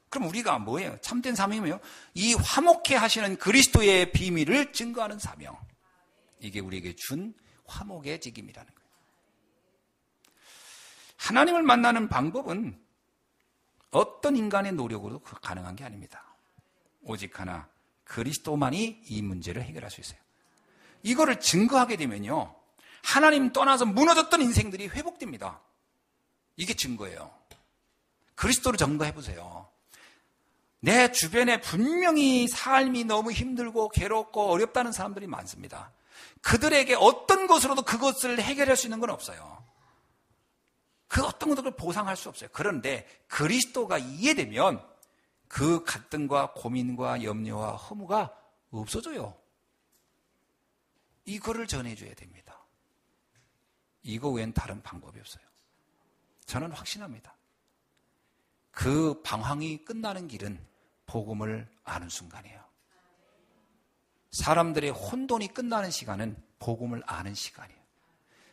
그럼 우리가 뭐예요? 참된 사명이 뭐예요? 이 화목해 하시는 그리스도의 비밀을 증거하는 사명. 이게 우리에게 준 화목의 직임이라는 거예요. 하나님을 만나는 방법은 어떤 인간의 노력으로도 가능한 게 아닙니다. 오직 하나, 그리스도만이 이 문제를 해결할 수 있어요. 이거를 증거하게 되면요, 하나님 떠나서 무너졌던 인생들이 회복됩니다. 이게 증거예요. 그리스도를 증거해보세요. 내 주변에 분명히 삶이 너무 힘들고 괴롭고 어렵다는 사람들이 많습니다. 그들에게 어떤 것으로도 그것을 해결할 수 있는 건 없어요. 그 어떤 것도 보상할 수 없어요. 그런데 그리스도가 이해되면 그 갈등과 고민과 염려와 허무가 없어져요. 이거를 전해줘야 됩니다. 이거 외엔 다른 방법이 없어요. 저는 확신합니다. 그 방황이 끝나는 길은 복음을 아는 순간이에요. 사람들의 혼돈이 끝나는 시간은 복음을 아는 시간이에요.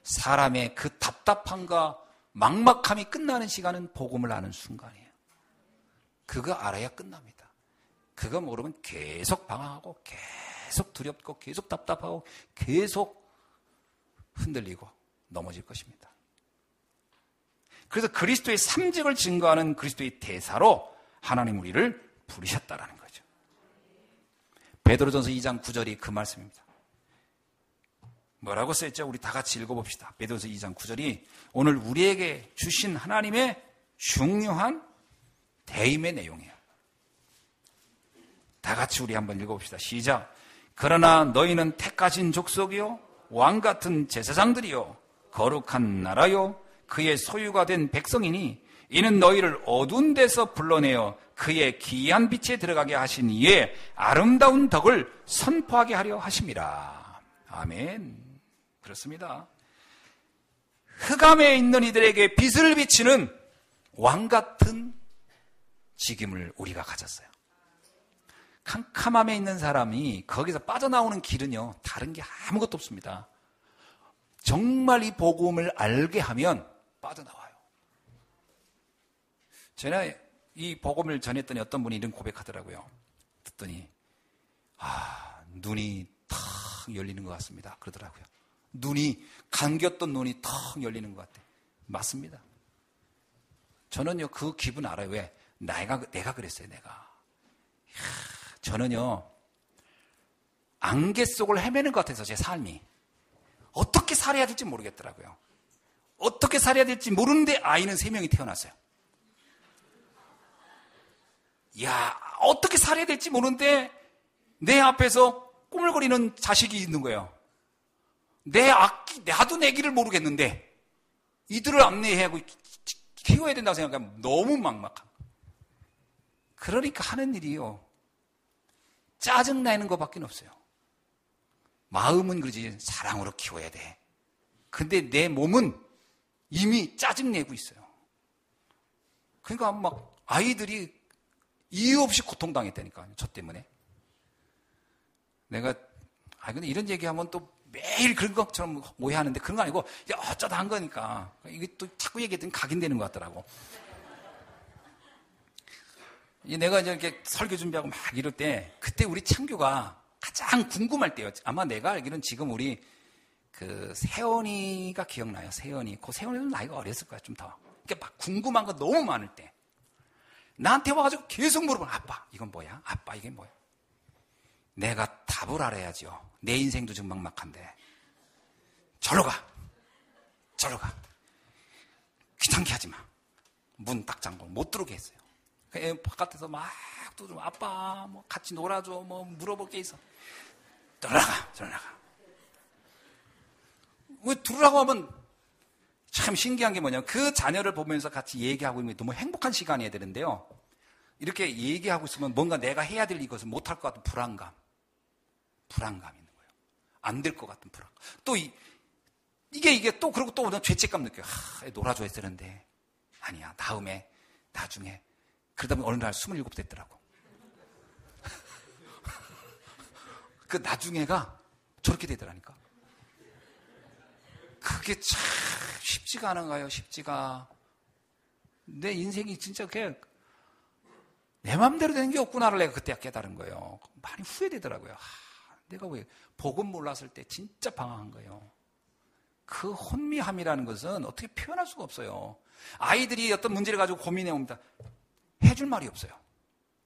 사람의 그 답답함과 막막함이 끝나는 시간은 복음을 아는 순간이에요. 그거 알아야 끝납니다. 그거 모르면 계속 방황하고 계속 두렵고 계속 답답하고 계속 흔들리고 넘어질 것입니다. 그래서 그리스도의 삼직을 증거하는 그리스도의 대사로 하나님 우리를 부르셨다라는 거죠. 베드로전서 2장 9절이 그 말씀입니다. 뭐라고 써있죠? 우리 다 같이 읽어봅시다. 베드로전서 2장 9절이 오늘 우리에게 주신 하나님의 중요한 대임의 내용이에요. 다 같이 우리 한번 읽어봅시다. 시작. 그러나 너희는 택하신 족속이요 왕같은 제사장들이요 거룩한 나라요 그의 소유가 된 백성이니 이는 너희를 어두운 데서 불러내어 그의 기이한 빛에 들어가게 하신 이의 아름다운 덕을 선포하게 하려 하심이라. 아멘. 그렇습니다. 흑암에 있는 이들에게 빛을 비치는 왕같은 직임을 우리가 가졌어요. 캄캄함에 있는 사람이 거기서 빠져나오는 길은요, 다른 게 아무것도 없습니다. 정말 이 복음을 알게 하면 빠져나와요. 제가 이 복음을 전했더니 어떤 분이 이런 고백하더라고요. 듣더니 눈이 탁 열리는 것 같습니다. 그러더라고요. 눈이 감겼던 눈이 탁 열리는 것 같아. 맞습니다. 저는요 그 기분 알아요. 왜? 내가 그랬어요. 내가. 저는요 안개 속을 헤매는 것 같아서 제 삶이 어떻게 살아야 될지 모르겠더라고요. 어떻게 살아야 될지 모르는데 아이는 3명이 태어났어요. 야, 어떻게 살아야 될지 모르는데 내 앞에서 꾸물거리는 자식이 있는 거예요. 나도 내 길을 모르겠는데 이들을 안내해야 하고 키워야 된다고 생각하면 너무 막막한. 그러니까 하는 일이요, 짜증나는 것밖에 없어요. 마음은 그러지 사랑으로 키워야 돼. 근데 내 몸은 이미 짜증내고 있어요. 그러니까 막 아이들이 이유 없이 고통당했다니까요. 저 때문에. 내가 근데 이런 얘기하면 또 매일 그런 것처럼 오해하는데 그런 거 아니고 어쩌다 한 거니까. 이게 또 자꾸 얘기했더니 각인되는 것 같더라고. 내가 이제 이렇게 설교 준비하고 막 이럴 때 그때 우리 창규가 가장 궁금할 때요. 아마 내가 알기로는 지금 우리 그 세연이가 기억나요. 세연이. 그 세연이도 나이가 어렸을 거야. 좀 더. 그러니까 막 궁금한 거 너무 많을 때 나한테 와가지고 계속 물어봐. 아빠 이건 뭐야? 아빠 이게 뭐야? 내가 답을 알아야죠. 내 인생도 지금 막막한데. 절로 가. 귀찮게 하지 마. 문 딱 잠고 못 들어오게 했어요. 바깥에서 막 좀 아빠 뭐 같이 놀아줘 뭐 물어볼 게 있어. 들어나가. 왜 들으라고 하면 참 신기한 게 뭐냐면 그 자녀를 보면서 같이 얘기하고 있는 게 너무 행복한 시간이어야 되는데요. 이렇게 얘기하고 있으면 뭔가 내가 해야 될 이것을 못할 것 같은 불안감이 있는 거예요. 안 될 것 같은 불안감. 또 이게 또 그러고 또 죄책감 느껴요. 놀아줘야 되는데 아니야. 나중에 그러다 보면 어느 날 27 됐더라고. 그 나중에가 저렇게 되더라니까. 그게 참 쉽지가 않은 거예요. 쉽지가. 내 인생이 진짜 그냥 내 마음대로 되는 게 없구나를 내가 그때 깨달은 거예요. 많이 후회되더라고요. 내가 왜 복음 몰랐을 때 진짜 방황한 거예요. 그 혼미함이라는 것은 어떻게 표현할 수가 없어요. 아이들이 어떤 문제를 가지고 고민해 옵니다. 해줄 말이 없어요.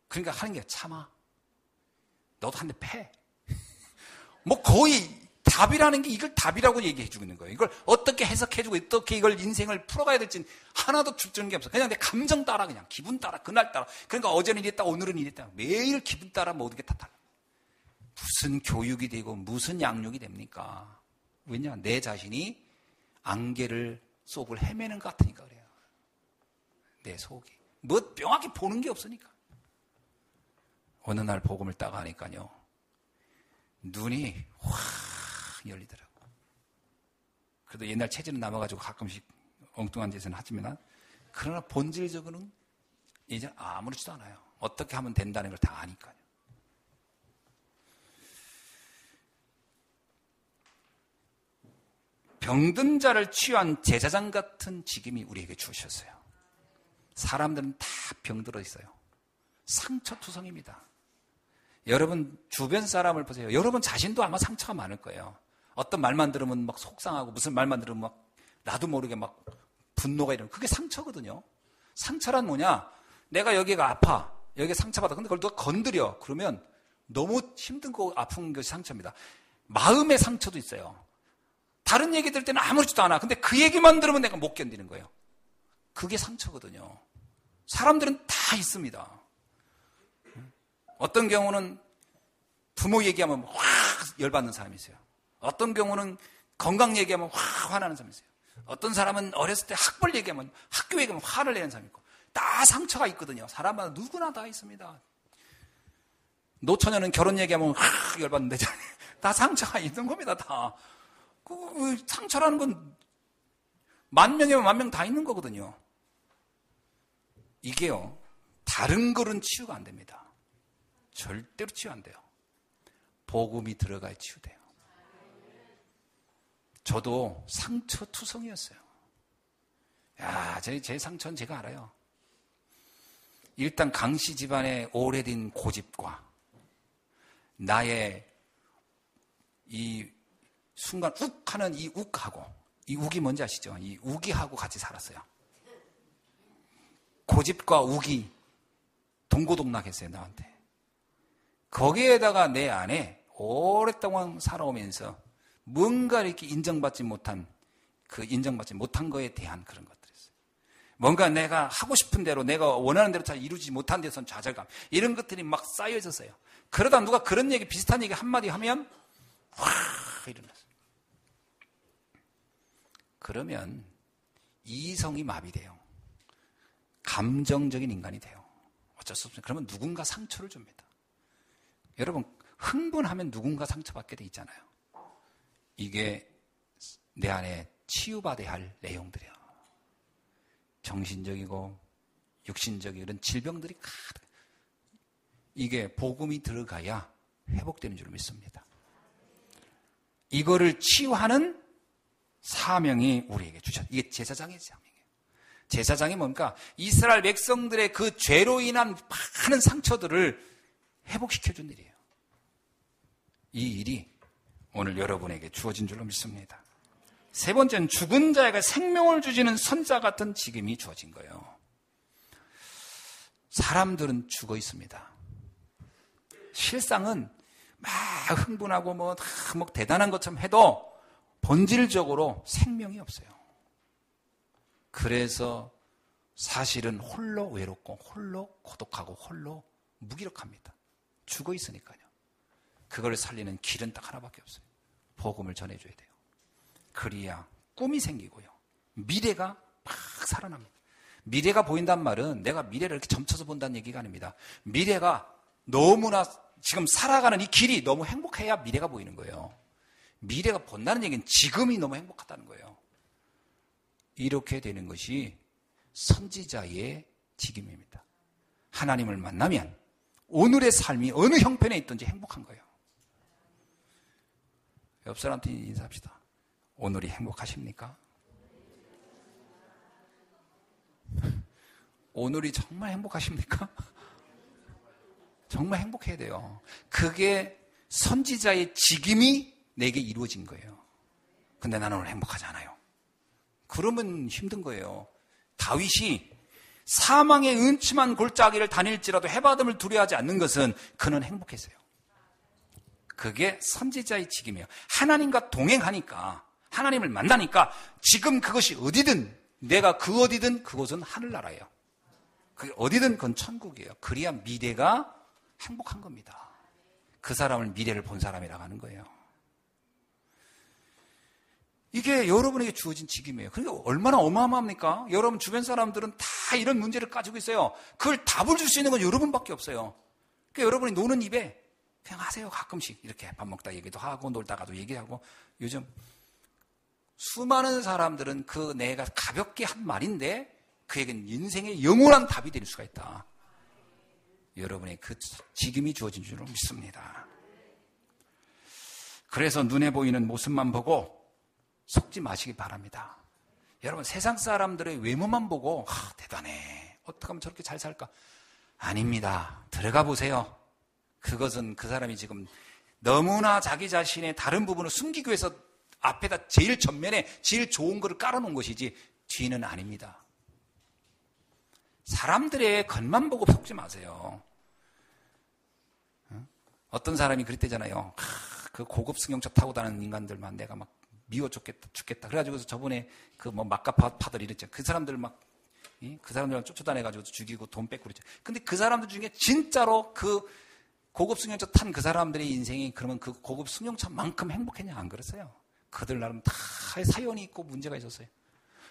그러니까 하는 게 참아. 너도 한 대 패. 뭐 거의 답이라는 게 이걸 답이라고 얘기해 주고 있는 거예요. 이걸 어떻게 해석해 주고 어떻게 이걸 인생을 풀어가야 될지 하나도 주는 게 없어. 그냥 내 감정 따라 그냥 기분 따라 그날 따라. 그러니까 어제는 이랬다 오늘은 이랬다. 매일 기분 따라 모든 게 다 달라. 무슨 교육이 되고 무슨 양육이 됩니까? 왜냐? 내 자신이 안개를 속을 헤매는 것 같으니까 그래요. 내 속이. 뭐 명확히 보는 게 없으니까. 어느 날 복음을 따가 하니까요. 눈이 확 열리더라고. 그래도 옛날 체질은 남아가지고 가끔씩 엉뚱한 짓은 하지만 그러나 본질적으로는 이제 아무렇지도 않아요. 어떻게 하면 된다는 걸 다 아니까요. 병든 자를 치유한 제사장 같은 직임이 우리에게 주셨어요. 사람들은 다 병들어 있어요. 상처투성입니다. 여러분 주변 사람을 보세요. 여러분 자신도 아마 상처가 많을 거예요. 어떤 말만 들으면 막 속상하고 무슨 말만 들으면 막 나도 모르게 막 분노가 이러는 그게 상처거든요. 상처란 뭐냐? 내가 여기가 아파. 여기가 상처받아. 근데 그걸 누가 건드려. 그러면 너무 힘든 거 아픈 것이 상처입니다. 마음의 상처도 있어요. 다른 얘기 들을 때는 아무렇지도 않아. 근데 그 얘기만 들으면 내가 못 견디는 거예요. 그게 상처거든요. 사람들은 다 있습니다. 어떤 경우는 부모 얘기하면 확 열받는 사람이 있어요. 어떤 경우는 건강 얘기하면 확 화나는 사람이 있어요. 어떤 사람은 어렸을 때 학벌 얘기하면 학교 얘기하면 화를 내는 사람이 있고 다 상처가 있거든요. 사람마다 누구나 다 있습니다. 노처녀는 결혼 얘기하면 확 열받는데 다 상처가 있는 겁니다. 다. 그 상처라는 건 10,000명이면 10,000명 다 있는 거거든요. 이게요. 다른 거는 치유가 안 됩니다. 절대로 치유 안 돼요. 복음이 들어가야 치유돼요. 저도 상처투성이었어요. 야, 제 상처는 제가 알아요. 일단 강씨 집안의 오래된 고집과 나의 이 순간 욱 하는 이 욱하고, 이 욱이 뭔지 아시죠? 이 우기하고 같이 살았어요. 고집과 욱이 동고동락했어요, 나한테. 거기에다가 내 안에 오랫동안 살아오면서 뭔가 이렇게 인정받지 못한 거에 대한 그런 것들이었어요. 뭔가 내가 하고 싶은 대로, 내가 원하는 대로 잘 이루지 못한 데선 좌절감, 이런 것들이 막 쌓여 있었어요. 그러다 누가 그런 얘기, 비슷한 얘기 한마디 하면 확 일어났어요. 그러면 이성이 마비돼요. 감정적인 인간이 돼요. 어쩔 수 없어요. 그러면 누군가 상처를 줍니다. 여러분, 흥분하면 누군가 상처받게 돼 있잖아요. 이게 내 안에 치유받아야 할 내용들이에요. 정신적이고 육신적인 이런 질병들이 가득. 이게 복음이 들어가야 회복되는 줄 믿습니다. 이거를 치유하는 사명이 우리에게 주셨어요. 이게 제사장의 사명이에요. 제사장이 뭡니까? 이스라엘 백성들의 그 죄로 인한 많은 상처들을 회복시켜준 일이에요. 이 일이 오늘 여러분에게 주어진 줄로 믿습니다. 세 번째는 죽은 자에게 생명을 주시는 선자 같은 직임이 주어진 거예요. 사람들은 죽어 있습니다. 실상은 막 흥분하고 뭐 대단한 것처럼 해도 본질적으로 생명이 없어요. 그래서 사실은 홀로 외롭고 홀로 고독하고 홀로 무기력합니다. 죽어 있으니까요. 그걸 살리는 길은 딱 하나밖에 없어요. 복음을 전해줘야 돼요. 그래야 꿈이 생기고요. 미래가 막 살아납니다. 미래가 보인단 말은 내가 미래를 이렇게 점쳐서 본다는 얘기가 아닙니다. 미래가 너무나 지금 살아가는 이 길이 너무 행복해야 미래가 보이는 거예요. 미래가 본다는 얘기는 지금이 너무 행복하다는 거예요. 이렇게 되는 것이 선지자의 직임입니다. 하나님을 만나면 오늘의 삶이 어느 형편에 있든지 행복한 거예요. 옆 사람한테 인사합시다. 오늘이 행복하십니까? 오늘이 정말 행복하십니까? 정말 행복해야 돼요. 그게 선지자의 직임이 내게 이루어진 거예요. 근데 나는 오늘 행복하지 않아요. 그러면 힘든 거예요. 다윗이 사망의 음침한 골짜기를 다닐지라도 해받음을 두려워하지 않는 것은 그는 행복했어요. 그게 선지자의 직임이에요. 하나님과 동행하니까, 하나님을 만나니까 지금 그것이 어디든, 내가 그 어디든 그곳은 하늘나라예요. 그 어디든 그건 천국이에요. 그래야 미래가 행복한 겁니다. 그 사람을 미래를 본 사람이라고 하는 거예요. 이게 여러분에게 주어진 직임이에요. 그러니까 얼마나 어마어마합니까? 여러분 주변 사람들은 다 이런 문제를 가지고 있어요. 그걸 답을 줄 수 있는 건 여러분밖에 없어요. 그러니까 여러분이 노는 입에 그냥 하세요. 가끔씩 이렇게 밥 먹다 얘기도 하고 놀다가도 얘기하고. 요즘 수많은 사람들은 그 내가 가볍게 한 말인데 그에겐 인생의 영원한 답이 될 수가 있다. 여러분의 그 직임이 주어진 줄로 믿습니다. 그래서 눈에 보이는 모습만 보고 속지 마시기 바랍니다. 여러분 세상 사람들의 외모만 보고 대단해. 어떻게 하면 저렇게 잘 살까? 아닙니다. 들어가 보세요. 그것은 그 사람이 지금 너무나 자기 자신의 다른 부분을 숨기기 위해서 앞에다 제일 전면에 제일 좋은 거를 깔아놓은 것이지 뒤는 아닙니다. 사람들의 겉만 보고 속지 마세요. 어떤 사람이 그랬대잖아요. 그 고급 승용차 타고 다니는 인간들만 내가 막 미워 죽겠다. 그래가지고 저번에 그 뭐 막가파들 이랬죠. 그 사람들 그 사람들만 쫓아다녀가지고 죽이고 돈 뺏고 그랬죠. 근데 그 사람들 중에 진짜로 그 고급 승용차 탄 그 사람들의 인생이 그러면 그 고급 승용차만큼 행복했냐? 안 그랬어요. 그들 나름 다 사연이 있고 문제가 있었어요.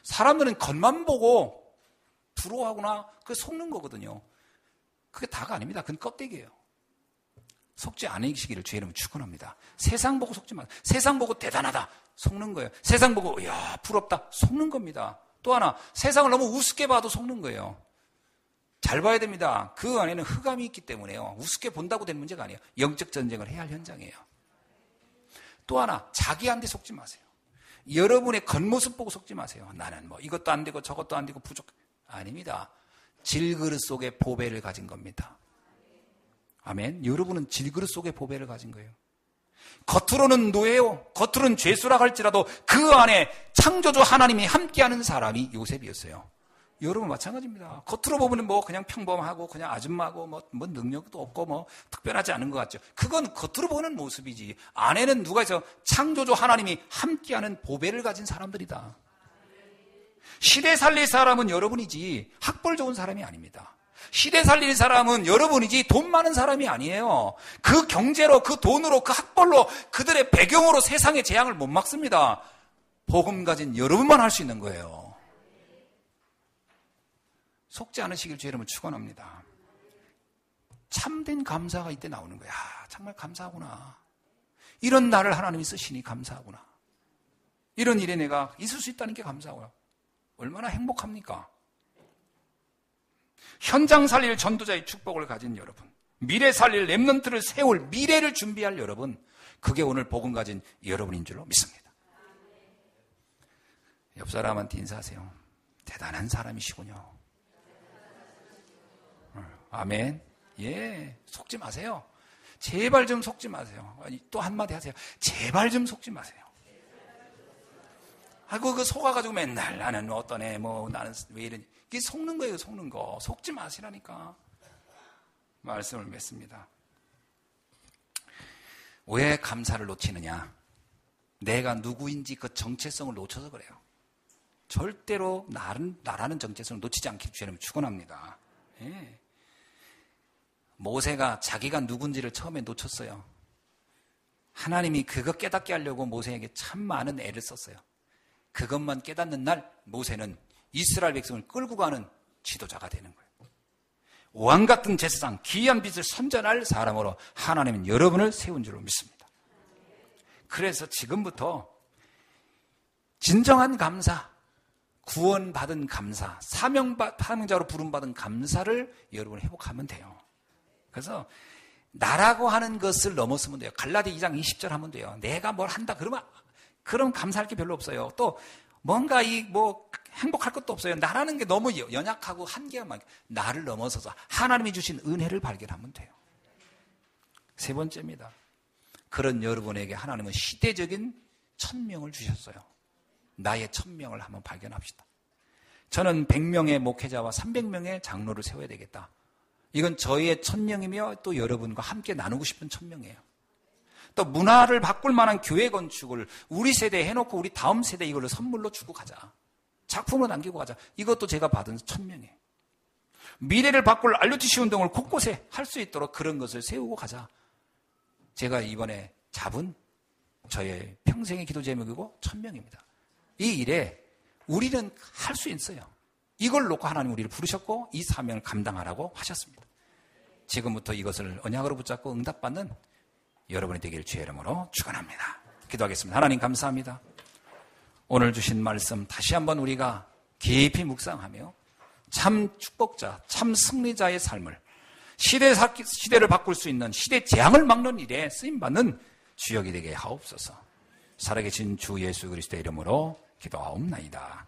사람들은 겉만 보고 부러워하거나 그 속는 거거든요. 그게 다가 아닙니다. 그건 껍데기예요. 속지 않으시기를 주의 이름으로 축원합니다. 세상 보고 속지 마세요. 세상 보고 대단하다 속는 거예요. 세상 보고 이야 부럽다 속는 겁니다. 또 하나 세상을 너무 우습게 봐도 속는 거예요. 잘 봐야 됩니다. 그 안에는 흑암이 있기 때문에요. 우습게 본다고 된 문제가 아니에요. 영적 전쟁을 해야 할 현장이에요. 또 하나, 자기한테 속지 마세요. 여러분의 겉모습 보고 속지 마세요. 나는 뭐 이것도 안 되고 저것도 안 되고 부족. 아닙니다. 질그릇 속에 보배를 가진 겁니다. 아멘. 여러분은 질그릇 속에 보배를 가진 거예요. 겉으로는 노예요. 겉으로는 죄수라 할지라도 그 안에 창조주 하나님이 함께하는 사람이 요셉이었어요. 여러분 마찬가지입니다. 겉으로 보면 뭐 그냥 평범하고 그냥 아줌마고 뭐 능력도 없고 뭐 특별하지 않은 것 같죠. 그건 겉으로 보는 모습이지. 안에는 누가 있어? 창조주 하나님이 함께하는 보배를 가진 사람들이다. 시대 살릴 사람은 여러분이지 학벌 좋은 사람이 아닙니다. 시대 살릴 사람은 여러분이지 돈 많은 사람이 아니에요. 그 경제로, 그 돈으로, 그 학벌로, 그들의 배경으로 세상의 재앙을 못 막습니다. 복음 가진 여러분만 할 수 있는 거예요. 속지 않으시길 주 여러분 축원합니다. 참된 감사가 이때 나오는 거야. 정말 감사하구나. 이런 나를 하나님이 쓰시니 감사하구나. 이런 일에 내가 있을 수 있다는 게 감사하고요. 얼마나 행복합니까? 현장 살릴 전도자의 축복을 가진 여러분, 미래 살릴 렘넌트를 세울 미래를 준비할 여러분, 그게 오늘 복음 가진 여러분인 줄로 믿습니다. 옆 사람한테 인사하세요. 대단한 사람이시군요. 아멘. 예, 속지 마세요. 제발 좀 속지 마세요. 또 한마디 하세요. 제발 좀 속지 마세요. 아이고, 그 속아가지고 맨날 나는 어떤 애, 뭐, 나는 왜 이러니. 이게 속는 거예요, 속는 거. 속지 마시라니까. 말씀을 맺습니다. 왜 감사를 놓치느냐? 내가 누구인지 그 정체성을 놓쳐서 그래요. 절대로 나라는 정체성을 놓치지 않기를 주님 축원합니다. 예. 모세가 자기가 누군지를 처음에 놓쳤어요. 하나님이 그거 깨닫게 하려고 모세에게 참 많은 애를 썼어요. 그것만 깨닫는 날 모세는 이스라엘 백성을 끌고 가는 지도자가 되는 거예요. 왕 같은 제사장, 귀한 빛을 선전할 사람으로 하나님은 여러분을 세운 줄로 믿습니다. 그래서 지금부터 진정한 감사, 구원받은 감사, 사명자로 부름받은 감사를 여러분 회복하면 돼요. 그래서 나라고 하는 것을 넘어서면 돼요. 갈라디 2장 20절 하면 돼요. 내가 뭘 한다 그럼 감사할 게 별로 없어요. 또 뭔가 행복할 것도 없어요. 나라는 게 너무 연약하고 한계가 많아요. 나를 넘어서서 하나님이 주신 은혜를 발견하면 돼요. 세 번째입니다. 그런 여러분에게 하나님은 시대적인 천명을 주셨어요. 나의 천명을 한번 발견합시다. 저는 100명의 목회자와 300명의 장로를 세워야 되겠다. 이건 저의 천명이며 또 여러분과 함께 나누고 싶은 천명이에요. 또 문화를 바꿀 만한 교회 건축을 우리 세대에 해놓고 우리 다음 세대에 이걸로 선물로 주고 가자. 작품으로 남기고 가자. 이것도 제가 받은 천명이에요. 미래를 바꿀 RUTC 운동을 곳곳에 할 수 있도록 그런 것을 세우고 가자. 제가 이번에 잡은 저의 평생의 기도 제목이고 천명입니다. 이 일에 우리는 할 수 있어요. 이걸 놓고 하나님 우리를 부르셨고 이 사명을 감당하라고 하셨습니다. 지금부터 이것을 언약으로 붙잡고 응답받는 여러분이 되길 주의 이름으로 축원합니다. 기도하겠습니다. 하나님 감사합니다. 오늘 주신 말씀 다시 한번 우리가 깊이 묵상하며 참 축복자, 참 승리자의 삶을 시대를 바꿀 수 있는 시대 재앙을 막는 일에 쓰임받는 주역이 되게 하옵소서. 살아계신 주 예수 그리스도의 이름으로 기도하옵나이다.